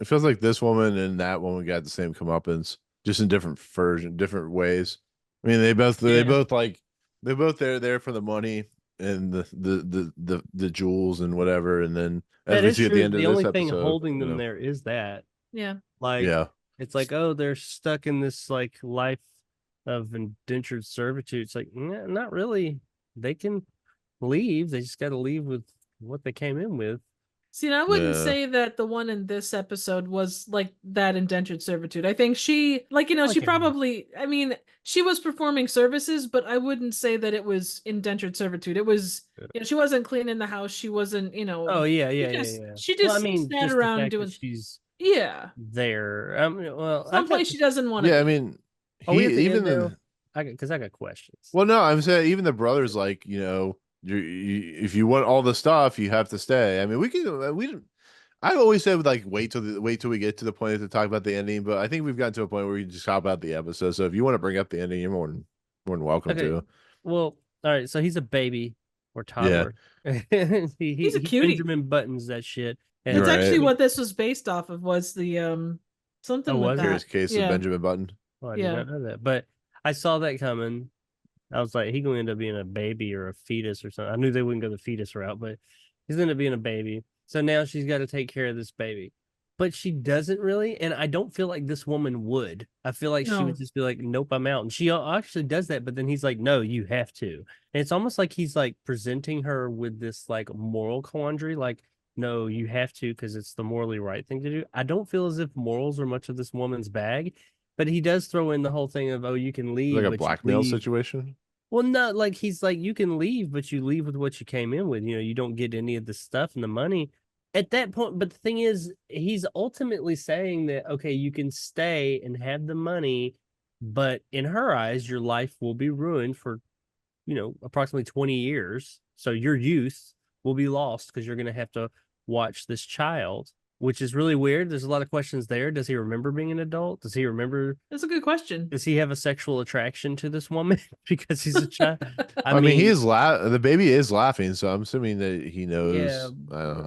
feels like this woman and that woman got the same comeuppance, just in different ways. I mean,
Yeah.
they both there for the money and the jewels and whatever. And then as
That
we
is
see at the
true.
end of
The
this
only thing
episode,
holding them there is that,
Yeah.
like,
yeah,
it's like, oh, they're stuck in this like life of indentured servitude. It's like, not really. They can leave. They just got to leave with what they came in with.
See, and I wouldn't
yeah,
say that the one in this episode was like that indentured servitude. I think she, like,
Like
she
it was.
probably, I mean, she was performing services, but I wouldn't say that it was indentured servitude. It was, she wasn't cleaning the house. She wasn't,
Oh yeah,
she
yeah, yeah,
just,
yeah.
she
Well, I
just
mean,
sat
just the
around
fact that
doing,
she's
yeah,
there. Well, I've got.
someplace she doesn't want to
yeah. I
be.
mean,
Are we at
he
the
even
end though?
the
Because I got questions.
well, no, I'm saying even the brothers like if you want all the stuff, you have to stay. I mean, we. I've always said like wait till we get to the point to talk about the ending, but I think we've gotten to a point where we can just talk about the episode. So if you want to bring up the ending, you're more than welcome
Okay.
to.
Well, all right. So he's a baby or
Yeah,
toddler. he,
He's a
he
cutie.
Benjamin Buttons that shit. And
That's actually
right.
what this was based off of, was the something
Oh,
with
was it?
that.
Curious case of
Yeah.
Benjamin Button.
Well, I did
Yeah.
not know that, but I saw that coming. I was like, he gonna end up being a baby or a fetus or something. I knew they wouldn't go the fetus route, but he's gonna be a baby. So now she's got to take care of this baby, but she doesn't really. And I don't feel like this woman would. I feel like she
No.
would just be like, nope, I'm out. And she actually does that, but then he's like, no, you have to. And it's almost like he's like presenting her with this like moral quandary, like, no, you have to because it's the morally right thing to do. I don't feel as if morals are much of this woman's bag, but he does throw in the whole thing of, oh, you can leave,
Like a
but you
blackmail
leave.
situation.
Well, not like he's like, you can leave, but you leave with what you came in with. You don't get any of the stuff and the money at that point. But the thing is, he's ultimately saying that, okay, you can stay and have the money, but in her eyes, your life will be ruined for, approximately 20 years. So your youth will be lost because you're going to have to watch this child, which is really weird. There's a lot of questions there. Does he remember being an adult? Does he remember?
That's a good question.
Does he have a sexual attraction to this woman because he's a child?
I mean, he is the baby is laughing, so I'm assuming that he knows.
Yeah.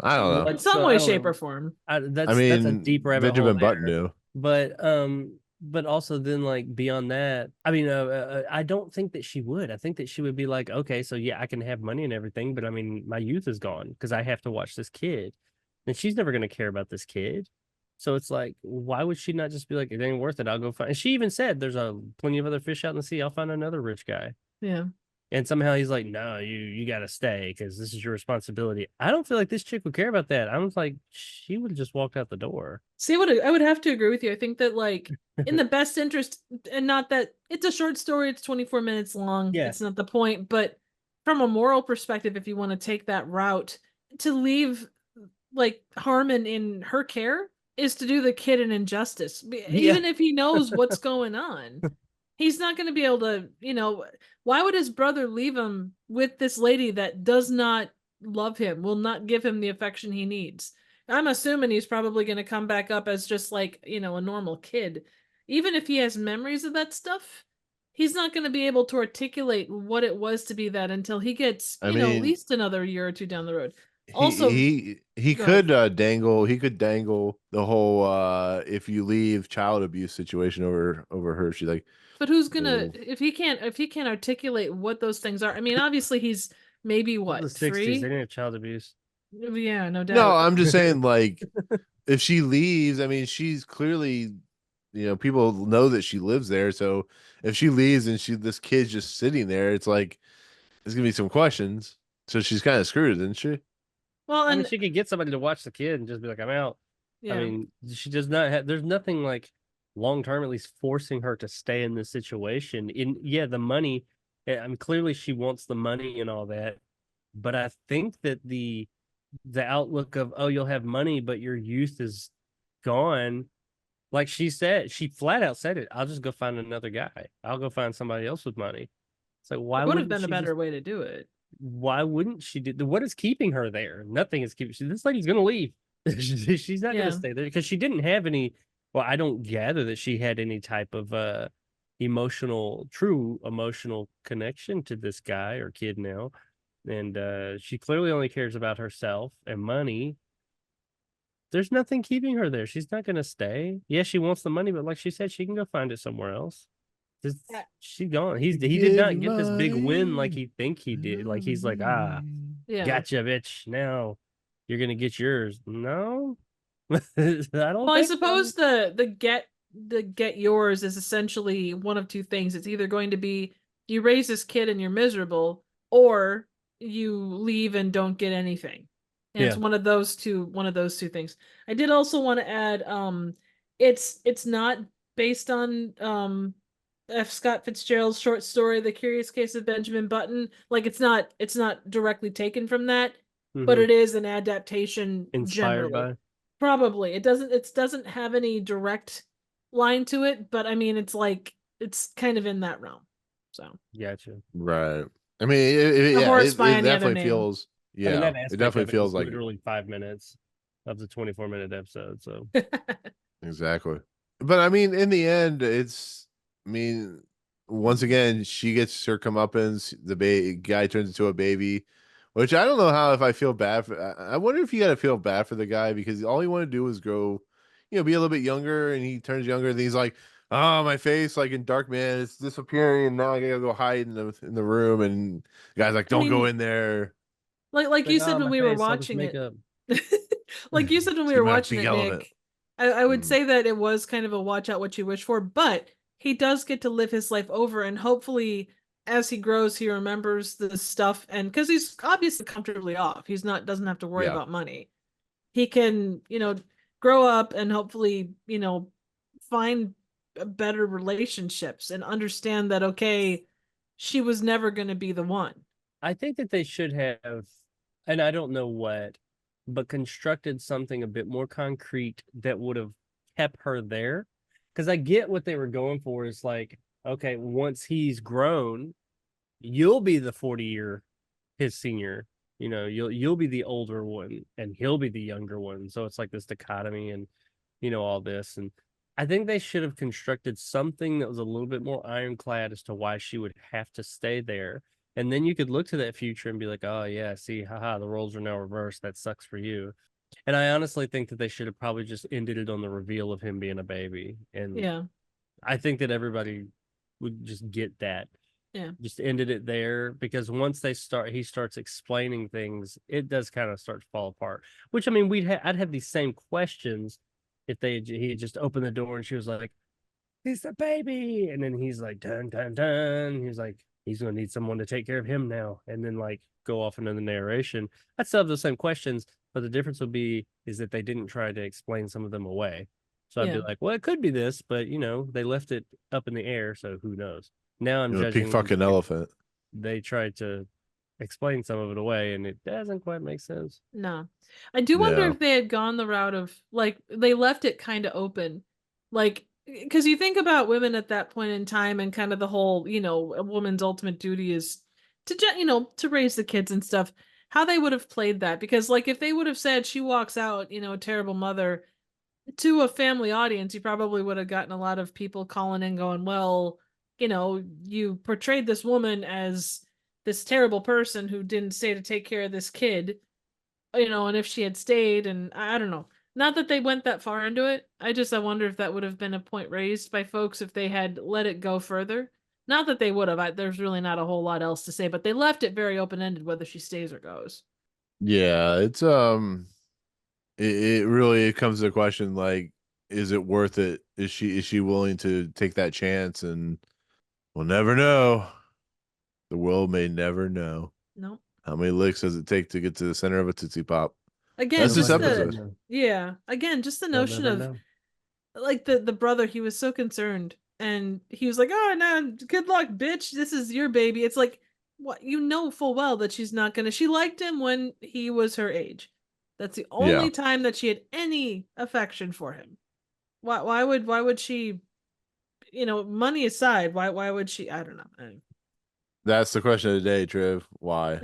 I don't know.
In some way, shape, or form.
That's a deep rabbit hole
Benjamin
there.
Button knew.
But also then like beyond that, I mean, I don't think that she would. I think that she would be like, okay, so yeah, I can have money and everything, but I mean, my youth is gone because I have to watch this kid, and she's never going to care about this kid. So it's like, why would she not just be like, it ain't worth it? I'll go find. And she even said, "There's plenty of other fish out in the sea. I'll find another rich guy."
Yeah.
And somehow he's like, "No, you got to stay because this is your responsibility." I don't feel like this chick would care about that. I was like, she would have just walked out the door.
See, I would have to agree with you. I think that, like, in the best interest, and not that it's a short story, it's 24 minutes long.
Yeah.
It's not the point, but from a moral perspective, if you want to take that route, to leave like Harmon in her care is to do the kid an injustice. Even if he knows what's going on, he's not going to be able to, why would his brother leave him with this lady that does not love him, will not give him the affection he needs? I'm assuming he's probably going to come back up as just like, a normal kid. Even if he has memories of that stuff, he's not going to be able to articulate what it was to be that until he gets, at least another year or two down the road. Also,
he could dangle the whole if you leave child abuse situation over her. She's like,
but who's gonna if he can't articulate what those things are? I mean, obviously he's maybe what,
the 60s,
3?
they didn't have child abuse.
Yeah, no doubt.
No, I'm just saying, like, if she leaves, I mean, she's clearly, people know that she lives there. So if she leaves and this kid's just sitting there, it's like there's gonna be some questions. So she's kind of screwed, isn't she?
Well,
I mean,
and
she could get somebody to watch the kid and just be like, I'm out.
yeah.
I mean, she does not have, there's nothing like long term, at least forcing her to stay in this situation. The money, I mean, clearly she wants the money and all that. But I think that the outlook of, oh, you'll have money, but your youth is gone. Like she said, she flat out said it. I'll just go find another guy. I'll go find somebody else with money. It's like, why
it would have
wouldn't
been a
she
better
just-
way to do it.
Why wouldn't she do? What is keeping her there? Nothing is keeping. This lady's gonna leave. She's not gonna stay there because she didn't have any. Well, I don't gather that she had any type of true emotional connection to this guy or kid now, and she clearly only cares about herself and money. There's nothing keeping her there. She's not gonna stay. Yeah, she wants the money, but like she said, she can go find it somewhere else. She's gone. He did not get this big win like he did. Like he's like,
Yeah.
gotcha, bitch. Now you're gonna get yours. No, I don't.
Well, I
think
suppose
so.
the get yours is essentially one of two things. It's either going to be you raise this kid and you're miserable, or you leave and don't get anything. And it's one of those two things. I did also want to add, it's not based on F. Scott Fitzgerald's short story, The Curious Case of Benjamin Button. Like it's not directly taken from that, but it is an adaptation
Inspired
generally.
by.
Probably. It doesn't have any direct line to it, but I mean it's kind of in that realm. So
Gotcha.
Right. I mean, it definitely feels. Yeah,
I mean, that
it
aspect
definitely
of it
feels
is
like
literally 5 minutes of the 24-minute episode. So
exactly. But I mean, in the end, I mean, once again, she gets her comeuppance. The guy turns into a baby, which I don't know how if I feel bad for. I wonder if you got to feel bad for the guy because all he wanted to do was grow, be a little bit younger, and he turns younger. And he's like, "Oh, my face, like in Darkman, it's disappearing, and now I gotta go hide in the room." And the guy's like, "Don't go in there."
Like you said when we were watching it. Like you said when we were watching it, Nick, I would say that it was kind of a watch out what you wish for, but he does get to live his life over, and hopefully as he grows he remembers the stuff, and because he's obviously comfortably off, doesn't have to worry about money. He can grow up and hopefully find better relationships and understand that, okay, she was never going to be the one.
I think that they should have, and I don't know what, but constructed something a bit more concrete that would have kept her there. Because I get what they were going for is like, okay, once he's grown, you'll be the 40-year, his senior. You know, you'll be the older one, and he'll be the younger one. So it's like this dichotomy, and all this. And I think they should have constructed something that was a little bit more ironclad as to why she would have to stay there. And then you could look to that future and be like, oh yeah, see, haha, the roles are now reversed. That sucks for you. And I honestly think that they should have probably just ended it on the reveal of him being a baby. And
Yeah.
I think that everybody would just get that.
Yeah.
Just ended it there, because once he starts explaining things, it does kind of start to fall apart. Which, I mean, I'd have these same questions if he had just opened the door and she was like, he's the baby, and then he's like, dun dun dun. He's like, he's gonna need someone to take care of him now, and then like go off into the narration. I'd still have the same questions, but the difference would be is that they didn't try to explain some of them away. So I'd be like, well, it could be this, but they left it up in the air, so who knows? Now I'm judging.
Big fucking elephant.
They tried to explain some of it away, and it doesn't quite make sense.
No. I do wonder
Yeah.
if they had gone the route of, like, they left it kind of open. Like, because you think about women at that point in time and kind of the whole, a woman's ultimate duty is to raise the kids and stuff, how they would have played that. Because, like, if they would have said she walks out, a terrible mother, to a family audience, you probably would have gotten a lot of people calling in going, well, you portrayed this woman as this terrible person who didn't stay to take care of this kid, and if she had stayed, and I don't know. Not that they went that far into it. I wonder if that would have been a point raised by folks if they had let it go further. Not that they would have. There's really not a whole lot else to say, but they left it very open-ended whether she stays or goes.
Yeah, it's it really comes to the question, like, is it worth it? Is she willing to take that chance? And we'll never know. The world may never know.
No.
How many licks does it take to get to the center of a Tootsie Pop?
Again,
That's this
just
episode.
again, just the notion of like the brother, he was so concerned, and he was like, oh no, good luck, bitch, this is your baby. It's like, what, full well that she's not gonna. She liked him when he was her age. That's the only time that she had any affection for him. Why would she, money aside, why would she? I don't know.
That's the question of the day, Trev. Why?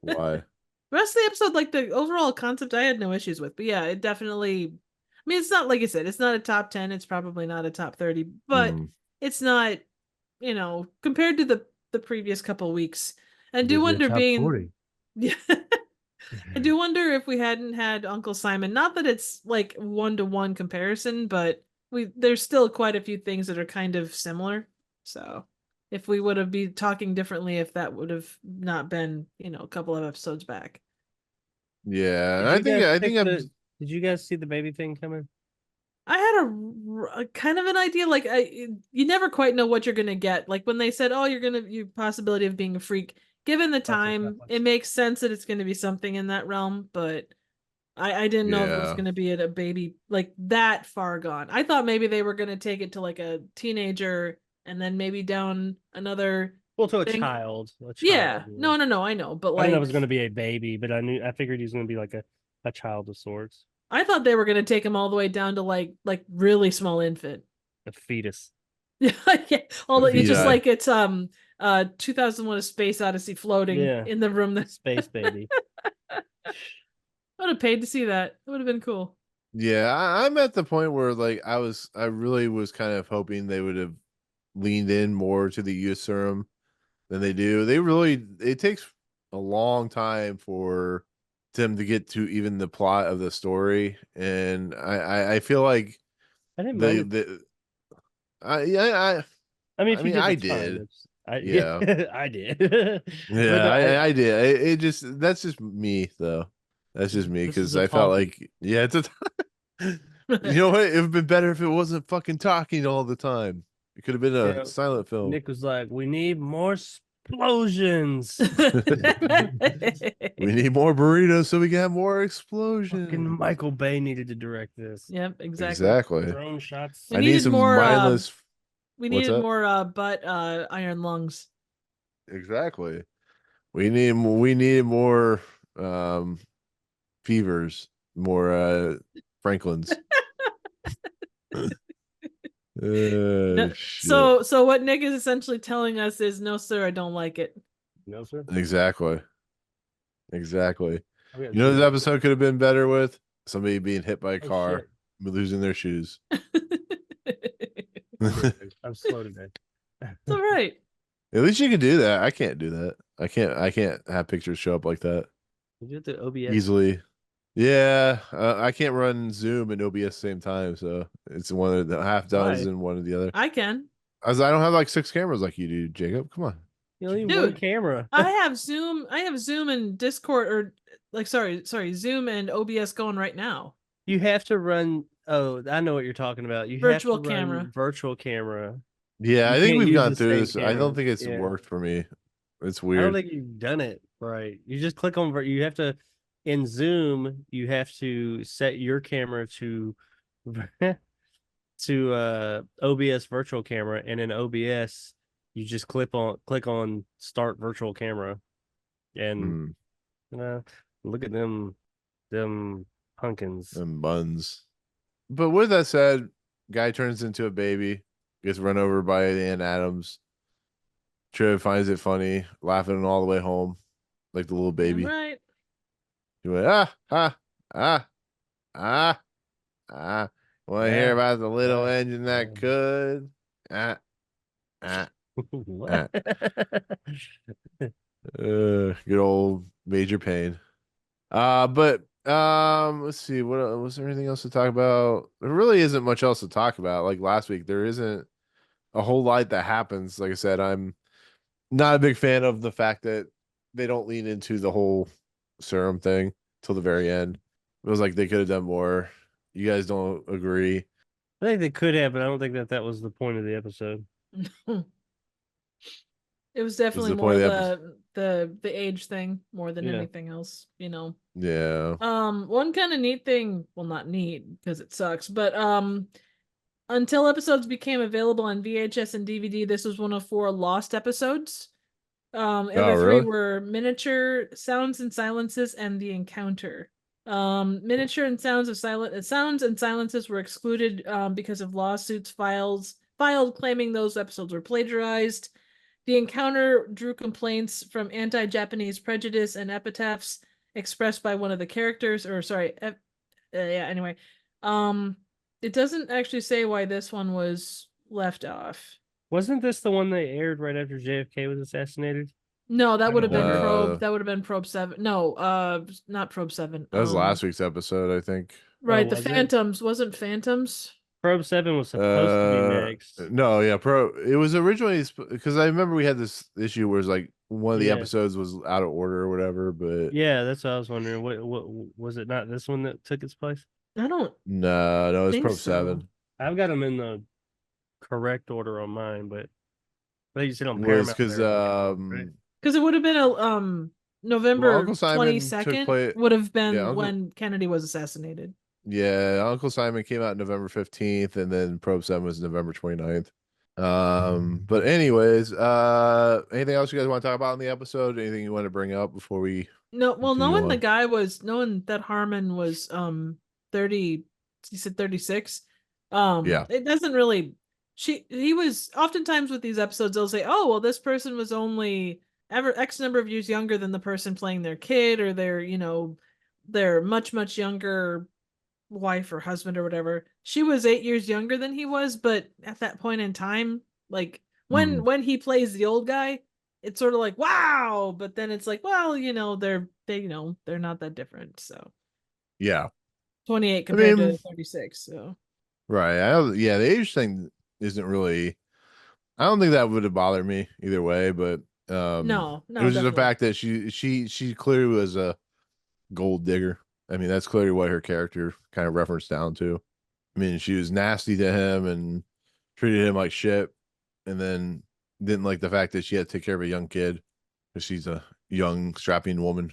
Why?
The rest of the episode, like the overall concept, I had no issues with. But yeah, it definitely. I mean, it's not, like I said, it's not a top 10. It's probably not a top 30, but it's not, compared to the previous couple of weeks. I do wonder being
40.
Yeah. I do wonder if we hadn't had Uncle Simon. Not that it's like 1-to-1 comparison, but there's still quite a few things that are kind of similar. So if we would have been talking differently, if that would have not been, a couple of episodes back.
Yeah,
Did you guys see the baby thing coming?
I had a kind of an idea, like you never quite know what you're gonna get. Like when they said, "Oh, you possibility of being a freak." Given the time, it makes sense that it's going to be something in that realm, but I didn't know if it was going to be a baby like that far gone. I thought maybe they were going to take it to like a teenager and then maybe down another.
Well, to a child.
Yeah. No, I know. But like,
I didn't know it was going to be a baby, but I figured he was going to be like a child of sorts.
I thought they were going to take him all the way down to like really small infant.
A fetus.
Yeah. Although it's just like it's 2001: A Space Odyssey floating in the room. That
space baby.
I would have paid to see that. It would have been cool.
Yeah, I'm at the point where like I really was kind of hoping they would have leaned in more to the youth serum than they do. It takes a long time for them to get to even the plot of the story, and I feel like
I didn't mind
I did.
Yeah, I did.
Yeah, I did. That's just me though. That's just me because I felt like it's a. You know what? It would have been better if it wasn't fucking talking all the time. It could have been a silent film.
Nick was like, "We need more explosions.
We need more burritos so we can have more explosions."
Fucking Michael Bay needed to direct this.
Yep,
Exactly.
Drone shots.
I need some mindless.
We needed more butt iron lungs.
Exactly. We need more fevers, more Franklins.
No-
Shit.
so what Nick is essentially telling us is, no, sir, I don't like it.
No, sir.
Exactly. Exactly.
I'm getting
You know, this
tea.
episode could have been better with somebody being hit by a
Oh
car,
shit!
losing their shoes.
I'm,
At
I'm slow today.
It's all right.
least you can do that. I can't do that. I can't have pictures show up like that
You get the OBS.
easily. Yeah, I can't run Zoom and OBS at the same time, so it's one of the half does
Why?
and one of the other.
I can.
As I don't have like 6 cameras like you do, Jacob. Come on.
You only need one
Dude,
camera.
I have Zoom and Discord, or like sorry, Zoom and OBS going right now.
You have to run. Oh, I know what you're talking about. You
Virtual
have to run
camera.
virtual camera.
Yeah,
You
I think
can't
we've
use
gone
the
through
same
this. I
camera.
don't think it's
Yeah.
worked for me. It's
I don't
weird.
think you've done it right. You just click on. You have to in Zoom. You have to set your camera to OBS virtual camera, and in OBS you just click on start virtual camera, and
Mm,
look at them pumpkins.
and buns. But with that said, guy turns into a baby, gets run over by Ann Adams. Triv finds it funny, laughing all the way home, like the little baby.
Right.
He went, ah, ah, ah, ah, ah. Want to hear
Yeah.
about the little
Yeah.
engine that
Yeah.
could? Ah, ah,
What?
good old Major Pain. But let's see. What was there anything else to talk about? There really isn't much else to talk about. Like last week, there isn't a whole lot that happens. Like I said, I'm not a big fan of the fact that they don't lean into the whole serum thing till the very end. It was like they could have done more. You guys don't agree?
I think they could have, but I don't think that was the point of the episode.
It was
Is
definitely
the
more
point of the episode?
the age thing more than
Yeah.
anything else, you know.
Yeah.
One kind of neat thing, well, not neat because it sucks, but until episodes became available on VHS and DVD, this was one of 4 lost episodes. Other 3
really?
were Miniature, Sounds and Silences, and The Encounter. Miniature and Sounds and Silences were excluded because of lawsuits filed claiming those episodes were plagiarized. The Encounter drew complaints from anti-Japanese prejudice and epitaphs expressed by one of the characters, or sorry, yeah, anyway. It doesn't actually say why this one was left off.
Wasn't this the one they aired right after JFK was assassinated?
No, that would have been
No.
That would have been Probe 7. No, not Probe 7.
That was last week's episode, I think.
Right, the
was it?
Phantoms. Wasn't Phantoms?
Probe 7 was supposed to be next.
No, yeah, it was originally because I remember we had this issue where it's like one of the
Yeah.
episodes was out of order or whatever, but
Yeah, that's what I was wondering. What was it? Not this one that took its place?
I don't
no, it's
think
Pro
so.
7.
I've got them in the correct order on mine, but you said on
Was
Paramount.
because
right?
Because it would have been a November
Uncle Simon took
22nd
place.
would have been
Yeah,
when Kennedy was assassinated.
Yeah, Uncle Simon came out November 15th, and then Probe 7 was November 29th. But anyways, anything else you guys want to talk about in the episode? Anything you want to bring up before we
No, well,
continue
knowing that Harmon was 30, he said 36.
Yeah.
It doesn't really he was oftentimes with these episodes they'll say, "Oh, well, this person was only ever X number of years younger than the person playing their kid, or their much younger wife or husband or whatever." She was 8 years younger than he was, but at that point in time, like when he plays the old guy, it's sort of like, wow, but then it's like, well, they're not that different. So
Yeah.
28 compared
mean,
to 36. So
Right. Yeah, the age thing isn't really. I don't think that would have bothered me either way, but
no,
it was just the
definitely.
fact that she clearly was a gold digger. I mean, that's clearly what her character kind of referenced down to. I mean, she was nasty to him and treated him like shit, and then didn't like the fact that she had to take care of a young kid because she's a young, strapping woman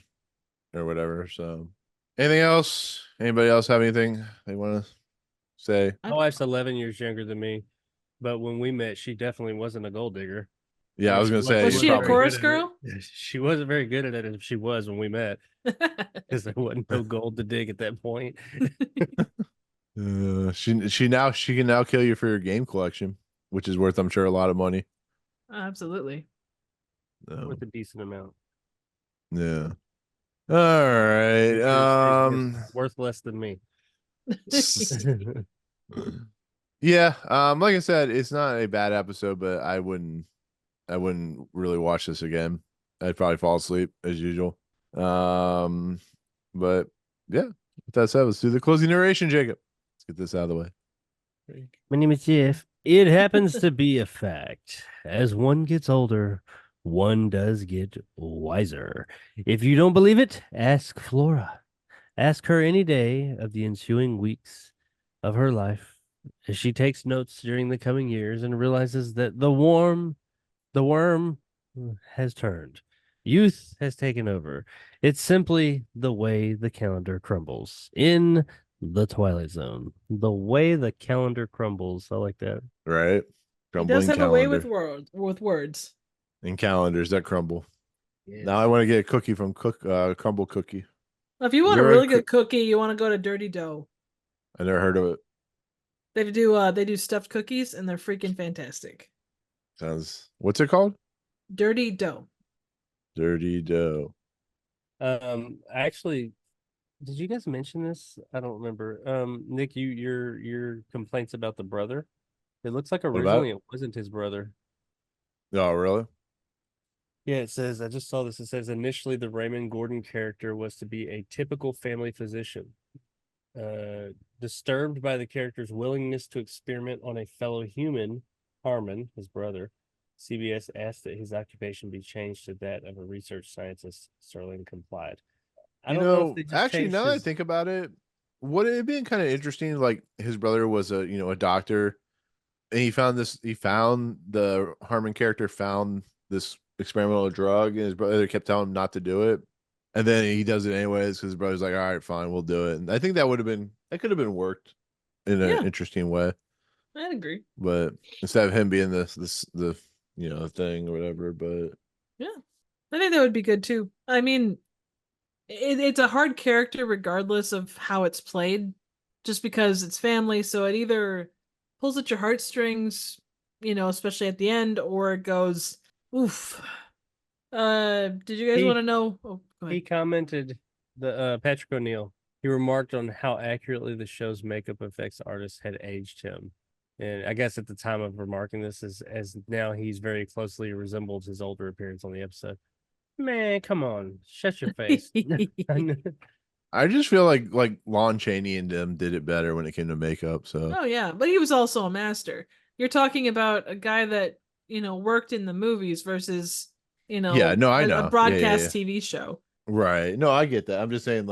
or whatever. So, anything else? Anybody else have anything they want to say?
My wife's 11 years younger than me, but when we met, she definitely wasn't a gold digger.
Yeah, I was gonna say
Was
you're
she a
probably-
chorus girl?
She wasn't very good at it if she was when we met, because there wasn't no gold to dig at that point.
She can now kill you for your game collection, which is worth, I'm sure, a lot of money.
Absolutely.
With a decent amount.
Yeah. All right.
Worth less than me.
Yeah. Like I said, it's not a bad episode, but I wouldn't really watch this again. I'd probably fall asleep as usual. But yeah, with that said, let's do the closing narration, Jacob. Let's get this out of the way.
My name is Jeff. It happens to be a fact. As one gets older, one does get wiser. If you don't believe it, ask Flora. Ask her any day of the ensuing weeks of her life as she takes notes during the coming years and realizes that the worm has turned. Youth has taken over. It's simply the way the calendar crumbles in the Twilight Zone. The way the calendar crumbles. I like that.
Right.
He does have
Crumbling
a way with
calendar.
words.
And calendars that crumble.
Yes.
Now I want to get a cookie from Crumble Cookie.
If you want
You're
a
a
really good cookie, you want to go to Dirty Dough.
I never heard of it.
They do stuffed cookies and they're freaking fantastic.
What's it called?
Dirty Dough.
Dirty Dough.
Actually, did you guys mention this? I don't remember. Nick, your complaints about the brother. It looks like
about
originally
it?
it wasn't his brother.
Oh, really?
Yeah, it says, I just saw this. It says initially the Raymond Gordon character was to be a typical family physician. Disturbed by the character's willingness to experiment on a fellow human, Harmon, his brother, CBS asked that his occupation be changed to that of a research scientist. Serling complied. I don't know if they just
actually,
changed
now that I
his-
think about it, would it have been kind of interesting? Like his brother was a doctor, and he found the Harmon character found this experimental drug, and his brother kept telling him not to do it, and then he does it anyways because his brother's like, "All right, fine, we'll do it." And I think that could have been worked in an
Yeah.
interesting way,
I'd agree.
but instead of him being the thing or whatever, but
Yeah. I think that would be good too. I mean, it's a hard character regardless of how it's played, just because it's family, so it either pulls at your heartstrings, especially at the end, or it goes, oof. Did you guys
He-
want to know? Oh, go
He
ahead.
commented, the Patrick O'Neill. He remarked on how accurately the show's makeup effects artist had aged him. And I guess at the time of remarking this, as now he's very closely resembles his older appearance on the episode. Man, come on, shut your face.
I just feel like Lon Chaney and them did it better when it came to makeup. So
Oh yeah, but he was also a master. You're talking about a guy that worked in the movies versus
Yeah, no, I know. Yeah,
a
yeah,
broadcast
yeah.
TV show.
right, no, I get that. I'm just saying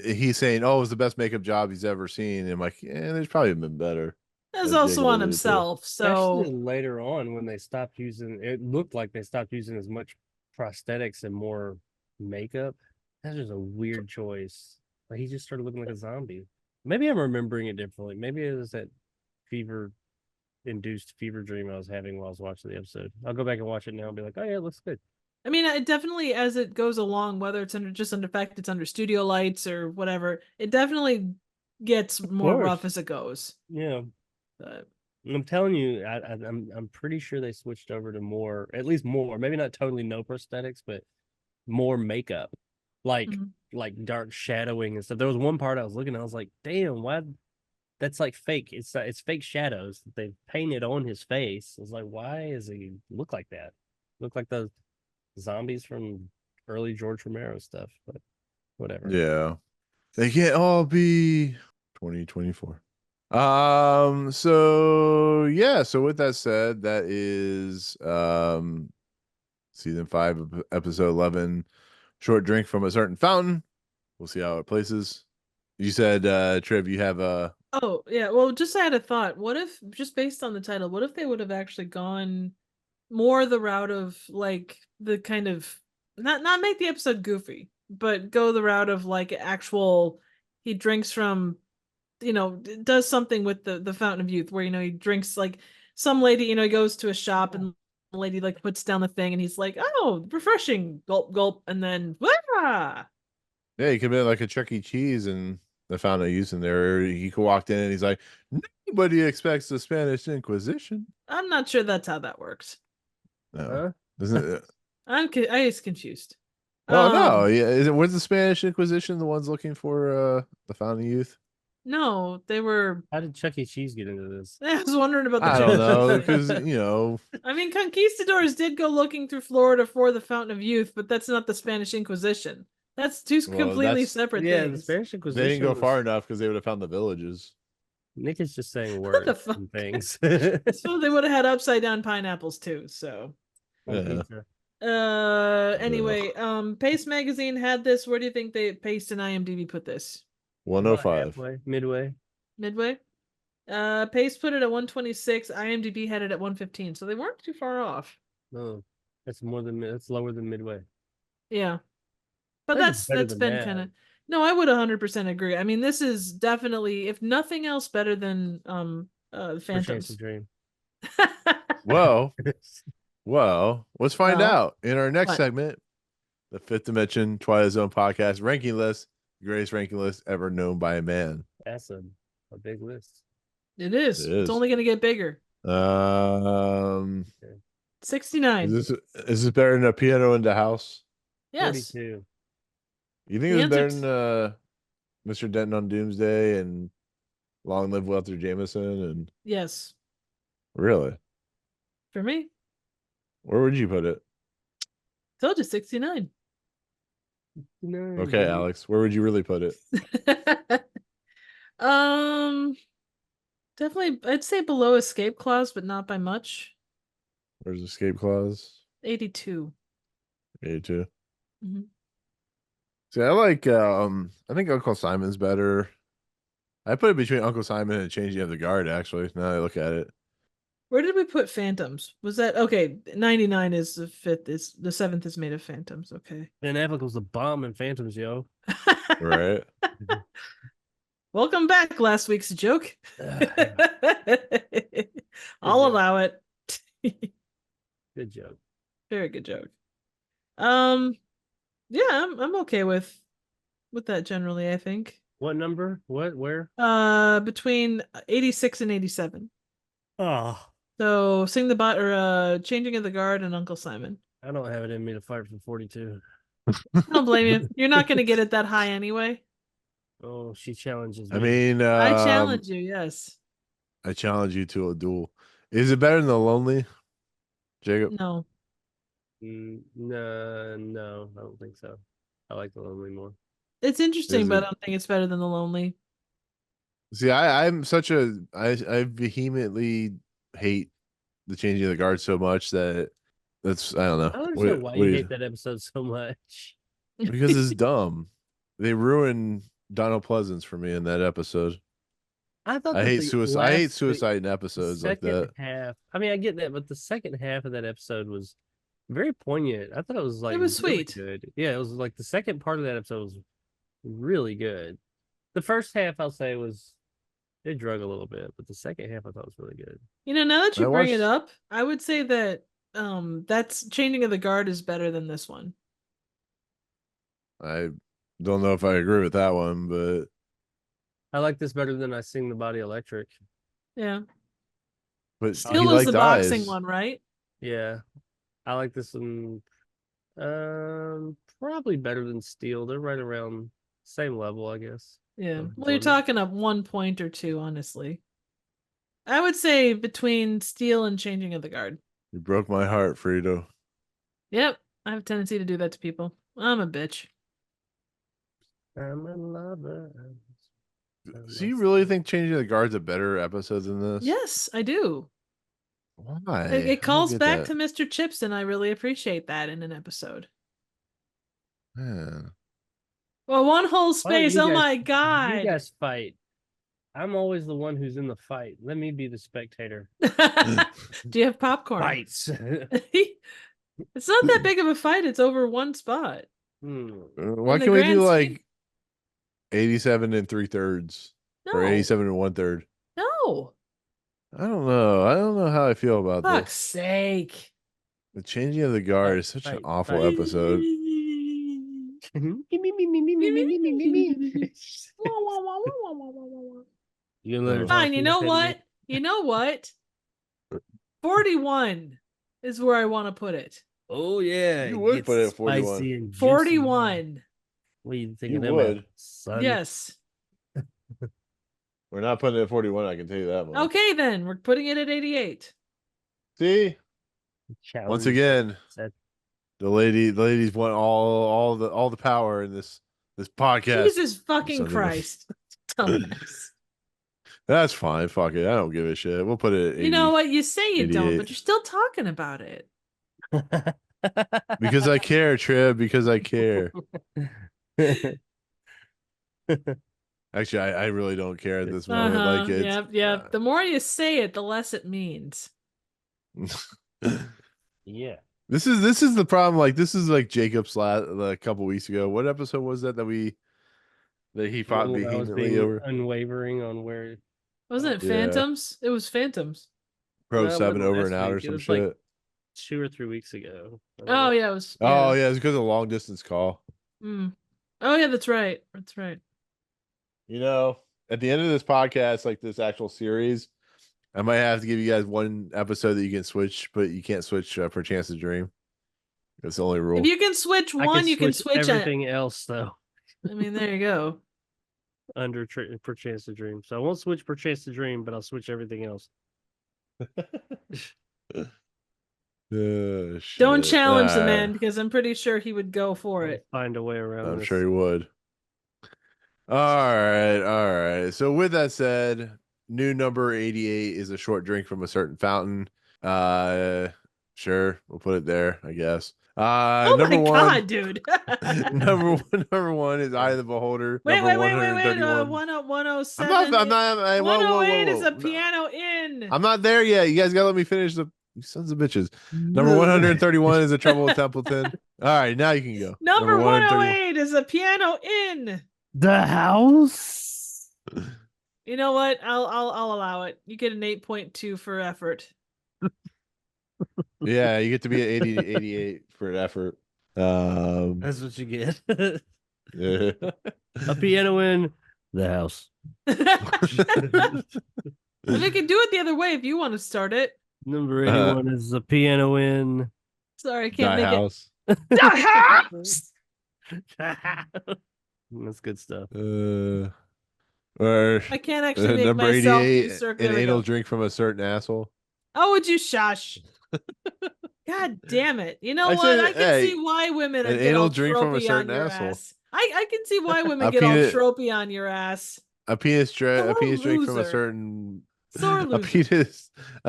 he's saying, "Oh, it was the best makeup job he's ever seen," and I'm like, there's probably been better.
That's
As
also
Jacob
on
alluded to.
himself.
Especially
So
later on when they stopped using, it looked like they stopped using as much prosthetics and more makeup. That's just a weird choice. Like he just started looking like a zombie. Maybe I'm remembering it differently. Maybe it was that induced fever dream I was having while I was watching the episode. I'll go back and watch it now and be like, oh yeah, it looks good.
I mean, it definitely, as it goes along, whether it's under fact it's under studio lights or whatever, it definitely gets more
course.
rough as it goes.
Yeah.
But
I'm telling you, I'm pretty sure they switched over to more, at least more, maybe not totally no prosthetics, but more makeup, like
Mhm.
like dark shadowing and stuff. There was one part I was looking, I was like, damn, why? That's like fake. It's fake shadows that they painted on his face. It's like, why does he look like that? Look like those zombies from early George Romero stuff, but whatever.
Yeah, they can't all be 2024. So yeah. So with that said, that is season 5, episode 11, short drink from a certain fountain. We'll see how it places. You said, Trev, you have a.
Oh yeah, well, just I had a thought. What if, just based on the title, what if they would have actually gone more the route of like the kind of not make the episode goofy, but go the route of like actual, he drinks from, does something with the fountain of youth where he drinks, like some lady, he goes to a shop and the lady like puts down the thing, and he's like, "Oh, refreshing!" Gulp, gulp, and then wah!
Yeah, he could be like a Chuck E. Cheese and they found a use in there. Or he could walk in and he's like, nobody expects the Spanish Inquisition.
I'm not sure that's how that works.
No,
Huh?
isn't it?
I was confused.
Oh no, yeah. Is it was the Spanish Inquisition the ones looking for the founding youth?
No, they were.
How did Chuck E. Cheese get into this?
I was wondering about the.
I don't know
Chuck E.
because
I mean, conquistadors did go looking through Florida for the Fountain of Youth, but that's not the Spanish Inquisition. That's two
Well,
completely
that's-
separate
Yeah, the
things.
Spanish Inquisition.
they didn't go far
was-
enough because they would have found the villages.
Nick is just saying
What the
words
fuck?
and things.
So they would have had upside down pineapples too. So
Yeah.
anyway, Paste Magazine had this. Where do you think Paste and IMDb put this?
105.
Halfway, midway.
Midway? Paste put it at 126, IMDb had it at 115, so they weren't too far off.
No, that's lower than midway.
Yeah. But
I think it's better
that's
than
been
that.
kind of. No, I would 100% agree. I mean, this is definitely, if nothing else, better than
Chance
Phantoms.
of Dream.
Well, let's find
Well,
out in our next
what?
segment, the Fifth Dimension Twilight Zone podcast ranking list, the greatest ranking list ever known by a man.
That's a big list.
It is.
It
It's
is.
only going to get bigger. 69.
Is this better than a piano in the house?
Yes.
42.
You think
The
it was better
answer
than Mr. Denton on Doomsday and Long Live Walter Jameson? And
Yes.
really,
For me,
where would you put it?
told you 69.
Okay, Alex, where would you really put it?
Definitely, I'd say below Escape Clause, but not by much.
Where's Escape Clause?
82.
82.
Mhm.
See, I think Uncle Simon's better. I put it between Uncle Simon and Changing of the Guard, actually, now that I look at it.
Where did we put Phantoms? Was that okay? 99 is the fifth. Is the seventh is made of Phantoms? Okay.
Ben Affleck was the bomb in Phantoms, yo.
Right.
Welcome back. Last week's joke. I'll
joke.
allow it.
Good joke.
Very good joke. Yeah, I'm okay with that generally. I think.
What number? What? Where?
Between 86 and 87.
Oh,
So Sing the Bot or Changing of the Guard and Uncle Simon.
I don't have it in me to fight for 42.
I don't blame you. You're not going to get it that high anyway.
Oh, she challenges me.
I mean,
I challenge you. Yes.
I challenge you to a duel. Is it better than The Lonely, Jacob?
No.
No, I don't think so. I like The Lonely more.
It's interesting,
Is
but
it-
I don't think it's better than The Lonely.
See, I'm such I vehemently hate the Changing of the Guard so much that that's I don't know.
I don't understand why
What
you
do
hate that episode so much.
Because it's dumb. They ruined Donald Pleasance for me in that episode.
I thought
I
that
hate
the
suicide. I hate
last-
suicide in
the
episodes like
second
that.
half. I mean, I get that, but the second half of that episode was very poignant. I thought it was like
was
really
sweet.
good. Yeah, it was like the second part of that episode was really good. The first half, I'll say, it drug a little bit, but the second half I thought was really good.
You know, now that you
I
bring it
watched-
up, I would say that that's Changing of the Guard is better than this one.
I don't know if I agree with that one, but
I like this better than I Sing the Body Electric.
Yeah.
Still
Still is the boxing one, right?
Yeah, I like this one. Probably better than Steel. They're right around same level, I guess.
Yeah.
Oh,
Well, you're
Jordan.
talking up 1 point or two, honestly. I would say between Steel and Changing of the Guard.
You broke my heart, Frito.
Yep. I have a tendency to do that to people. I'm a bitch.
I'm a lover.
So you really think Changing the Guard's a better episode than this?
Yes, I do.
Why?
It calls back to Mr. Chips, and I really appreciate that in an episode.
Man.
Well, one whole
Why don't
space.
you
Oh
guys-
my god.
You guys fight. I'm always the one who's in the fight. Let me be the spectator.
Do you have popcorn?
Fights.
It's not that big of a fight. It's over one spot.
Why
In the
can't we
grand
do
scheme-
like 87 and 3/3
No.
or 87 and 1/3?
No.
I don't know. I don't know how I feel about
Fuck's
this.
sake.
The Changing of the Guard is such an
Right,
awful
right.
episode.
You gonna let her
Oh.
talk
Fine,
to
you know
Teddy
what?
bear?
You know what? 41 is where I want to put it.
Oh yeah,
You
it
would
gets
put it at 41.
spicy and juicy.
41.
What do you think
You
of them
would.
apples, son?
Yes.
We're not putting it at 41, I can tell you that much.
Okay, then we're putting it at 88.
See?
Challenge
Once again,
said,
the ladies want all the power in this podcast.
Jesus fucking
Son of a-
Christ. Dumbass.
That's fine. Fuck it. I don't give a shit. We'll put it at 80.
You know what? You say you don't,
88.
but you're still talking about it.
Because I care, Trib. Because I care. Actually, I really don't care at this moment. Like it's
Yep. The more you say it, the less it means.
Yeah.
This is the problem. Like this is like Jacob's a couple weeks ago. What episode was that he fought
When I was
vehemently
being
over?
unwavering on where
Wasn't it
Yeah.
Phantoms? It was Phantoms.
Pro
No, it
7
wasn't
over
last
and out or
week. It
some
was,
shit.
like, 2 or 3 weeks ago.
Oh, yeah, it was.
Oh yeah, it's because of long distance call.
Mm. Oh, yeah, that's right. That's right.
You know, at the end of this podcast, like this actual series, I might have to give you guys one episode that you can switch, but you can't switch for Chance to Dream. That's the only rule.
If you can switch
I
one, you can switch
everything else though.
I mean, there you go.
Under per chance to dream. So I won't switch per chance to dream, but I'll switch everything else.
Shit.
Don't challenge the man because I'm pretty sure he would go for
I'll
it.
find a way around
I'm
this.
sure he would. All right. So with that said, new number 88 is a short drink from a certain fountain. Sure, we'll put it there, I guess.
Oh
Number
my
one,
god, dude.
number one is Eye of the Beholder.
Wait,
number
wait.
131.
107.
I'm not. Whoa, whoa,
108
whoa,
is a
whoa.
piano in.
I'm not there yet. You guys gotta let me finish you sons of bitches. Number 131 is A Trouble in Templeton. All right, now you can go.
Number
131.
108 is a piano in.
The house.
You know what? I'll allow it. You get an 8.2 for effort.
Yeah, you get to be at 80 to 88 for an effort.
That's what you get.
Yeah.
A piano in the house.
We can do it the other way if you want to start it.
Number 81 is a piano in
Sorry, I can't
Die
make
House.
it. The house.
That's good stuff.
Or
I can't actually make
number
myself
88,
usurp.
an
There we
anal
go.
drink from a certain asshole.
Oh, would you shush? God damn it! You know
I
what?
said,
I can
hey,
see why women
an
get
anal
all
drink from a
tropey
certain
on your
asshole.
ass. I can see why women
A
get all
peanut-
tropey on your ass.
A penis
You're a
drink from a
loser.
certain
Sore
a
loser.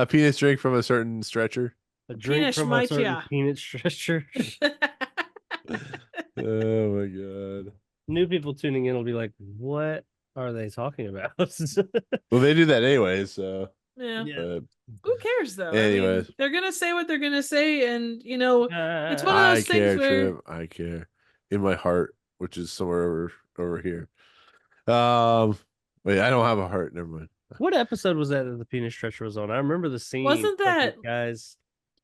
penis drink from a certain stretcher.
A drink
Penis
from a certain
schmeichia.
peanut stretcher.
Oh my god.
New people tuning in will be like, what are they talking about?
Well, they do that anyways, so
Yeah.
Yeah.
Who cares though? I mean,
Anyways.
they're gonna say what they're gonna say, and you know, it's one of
I
those
care,
things where
Trip. I care. In my heart, which is somewhere over here. Wait, I don't have a heart. Never mind.
What episode was that the penis stretcher was on? I remember the scene.
Wasn't
of the
that-
guys?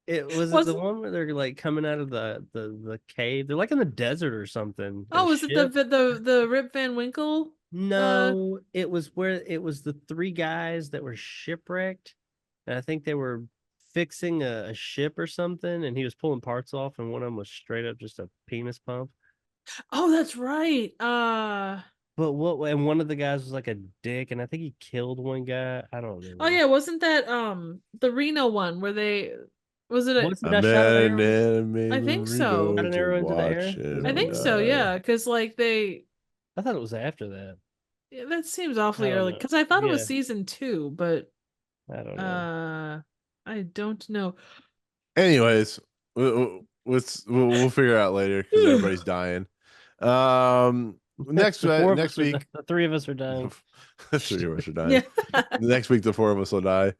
It was
Wasn't-
the one where they're like coming out of the cave. They're like in the desert or something.
oh,
a
was it
ship.
the Rip Van Winkle?
No, it was where it was the 3 guys that were shipwrecked, and I think they were fixing a ship or something, and he was pulling parts off, and one of them was straight up just a penis pump.
Oh, that's right.
But what? And one of the guys was like a dick, and I think he killed one guy. I don't know.
Oh yeah, wasn't that the Reno one where they was it?
Wasn't that shot an arrow?
I think so.
Shot an arrow into the air?
I think so. Yeah, because like they.
I thought it was after that.
Yeah, that seems awfully
I don't
early
know.
because I thought it was
Yeah.
season 2, but
I don't know.
I don't know.
Anyways, we'll figure it out later because everybody's dying. Next
The 4 of
next
us are
week,
di- the 3 of us are dying.
3 of us are dying.
Yeah.
Next week, the 4 of us will die.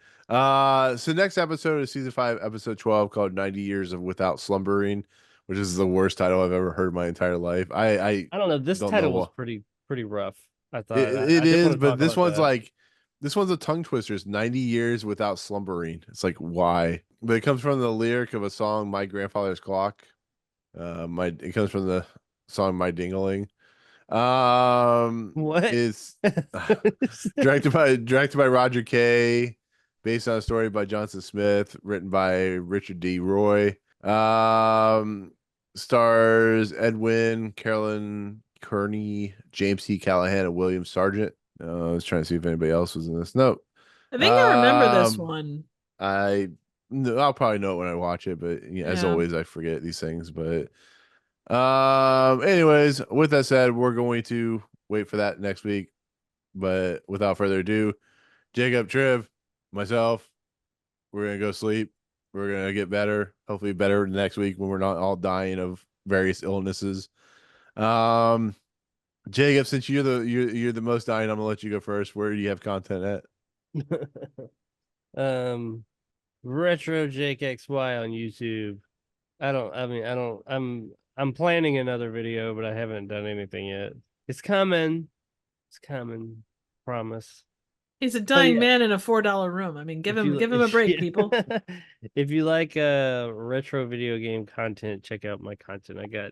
So next episode is season 5, episode 12, called 90 Years of Without Slumbering, which is the worst title I've ever heard in my entire life. I
I don't know. This
don't
title
know
was
what-
pretty rough. I thought
it
I did
is,
wanna
but
talk
this
about
one's
that.
like This one's a tongue twister. It's 90 years without slumbering. It's like, why? But it comes from the lyric of a song, My Grandfather's Clock. It comes from the song My Dingling.
What?
It's directed by Roger Kay, based on a story by Johnson Smith, written by Richard D. Roy. Stars Edwin, Carolyn Kearney, James T. Callahan, and William Sargent. I was trying to see if anybody else was in this. Nope.
I think I remember this
Um,
one.
I'll probably know it when I watch it, but as
Yeah.
always, I forget these things. But anyways, with that said, we're going to wait for that next week. But without further ado, Jacob, Triv, myself, we're gonna go sleep. We're gonna get better, hopefully better next week when we're not all dying of various illnesses. Jacob, since you're the most dying, I'm gonna let you go first. Where do you have content at?
Retro Jake XY on YouTube. I'm planning another video, but I haven't done anything yet. It's coming. Promise.
He's a dying
yeah.
man in a $4 room. I mean, give
If
him
you-
give him a break,
yeah.
people.
If you like retro video game content, check out my content. I got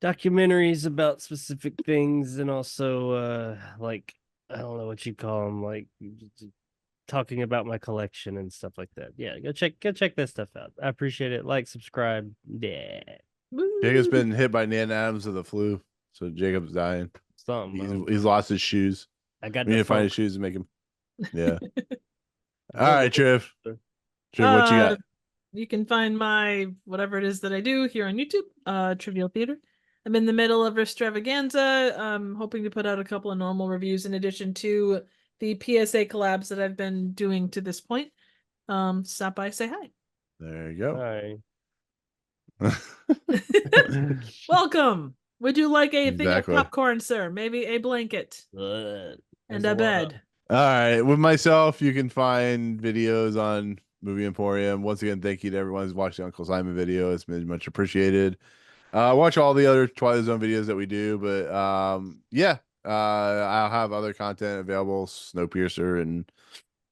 documentaries about specific things, and also like, I don't know what you call them, like talking about my collection and stuff like that. Yeah, go check that stuff out. I appreciate it. Like, subscribe. Yeah.
Jacob's been hit by Nan Adams of the flu, so Jacob's dying.
Something.
He's lost his shoes.
I got
We need
the
to find his
funk.
shoes and make him. Yeah. All right, Triv. Triv, what you got?
You can find my whatever it is that I do here on YouTube, Trivial Theater. I'm in the middle of Extravaganza. I'm hoping to put out a couple of normal reviews in addition to the PSA collabs that I've been doing to this point. Stop by, say hi.
There you go.
All right.
Welcome. Would you like a thing of
Exactly.
popcorn, sir? Maybe a blanket and a bed.
All right. With myself, you can find videos on Movie Emporium. Once again, thank you to everyone who's watched the Uncle Simon video. It's been much appreciated. Watch all the other Twilight Zone videos that we do, but yeah, I'll have other content available, Snowpiercer and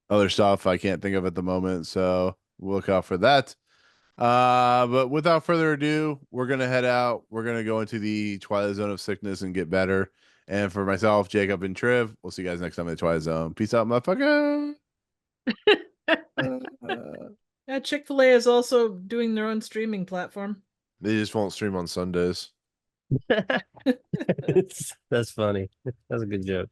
other stuff I can't think of at the moment, so look out for that. But without further ado, we're gonna head out. We're gonna go into the Twilight Zone of sickness and get better. And for myself, Jacob, and Triv, we'll see you guys next time in the Twilight Zone. Peace out, motherfucker.
Yeah, Chick-fil-A is also doing their own streaming platform.
They just won't stream on Sundays.
That's funny. That's a good joke.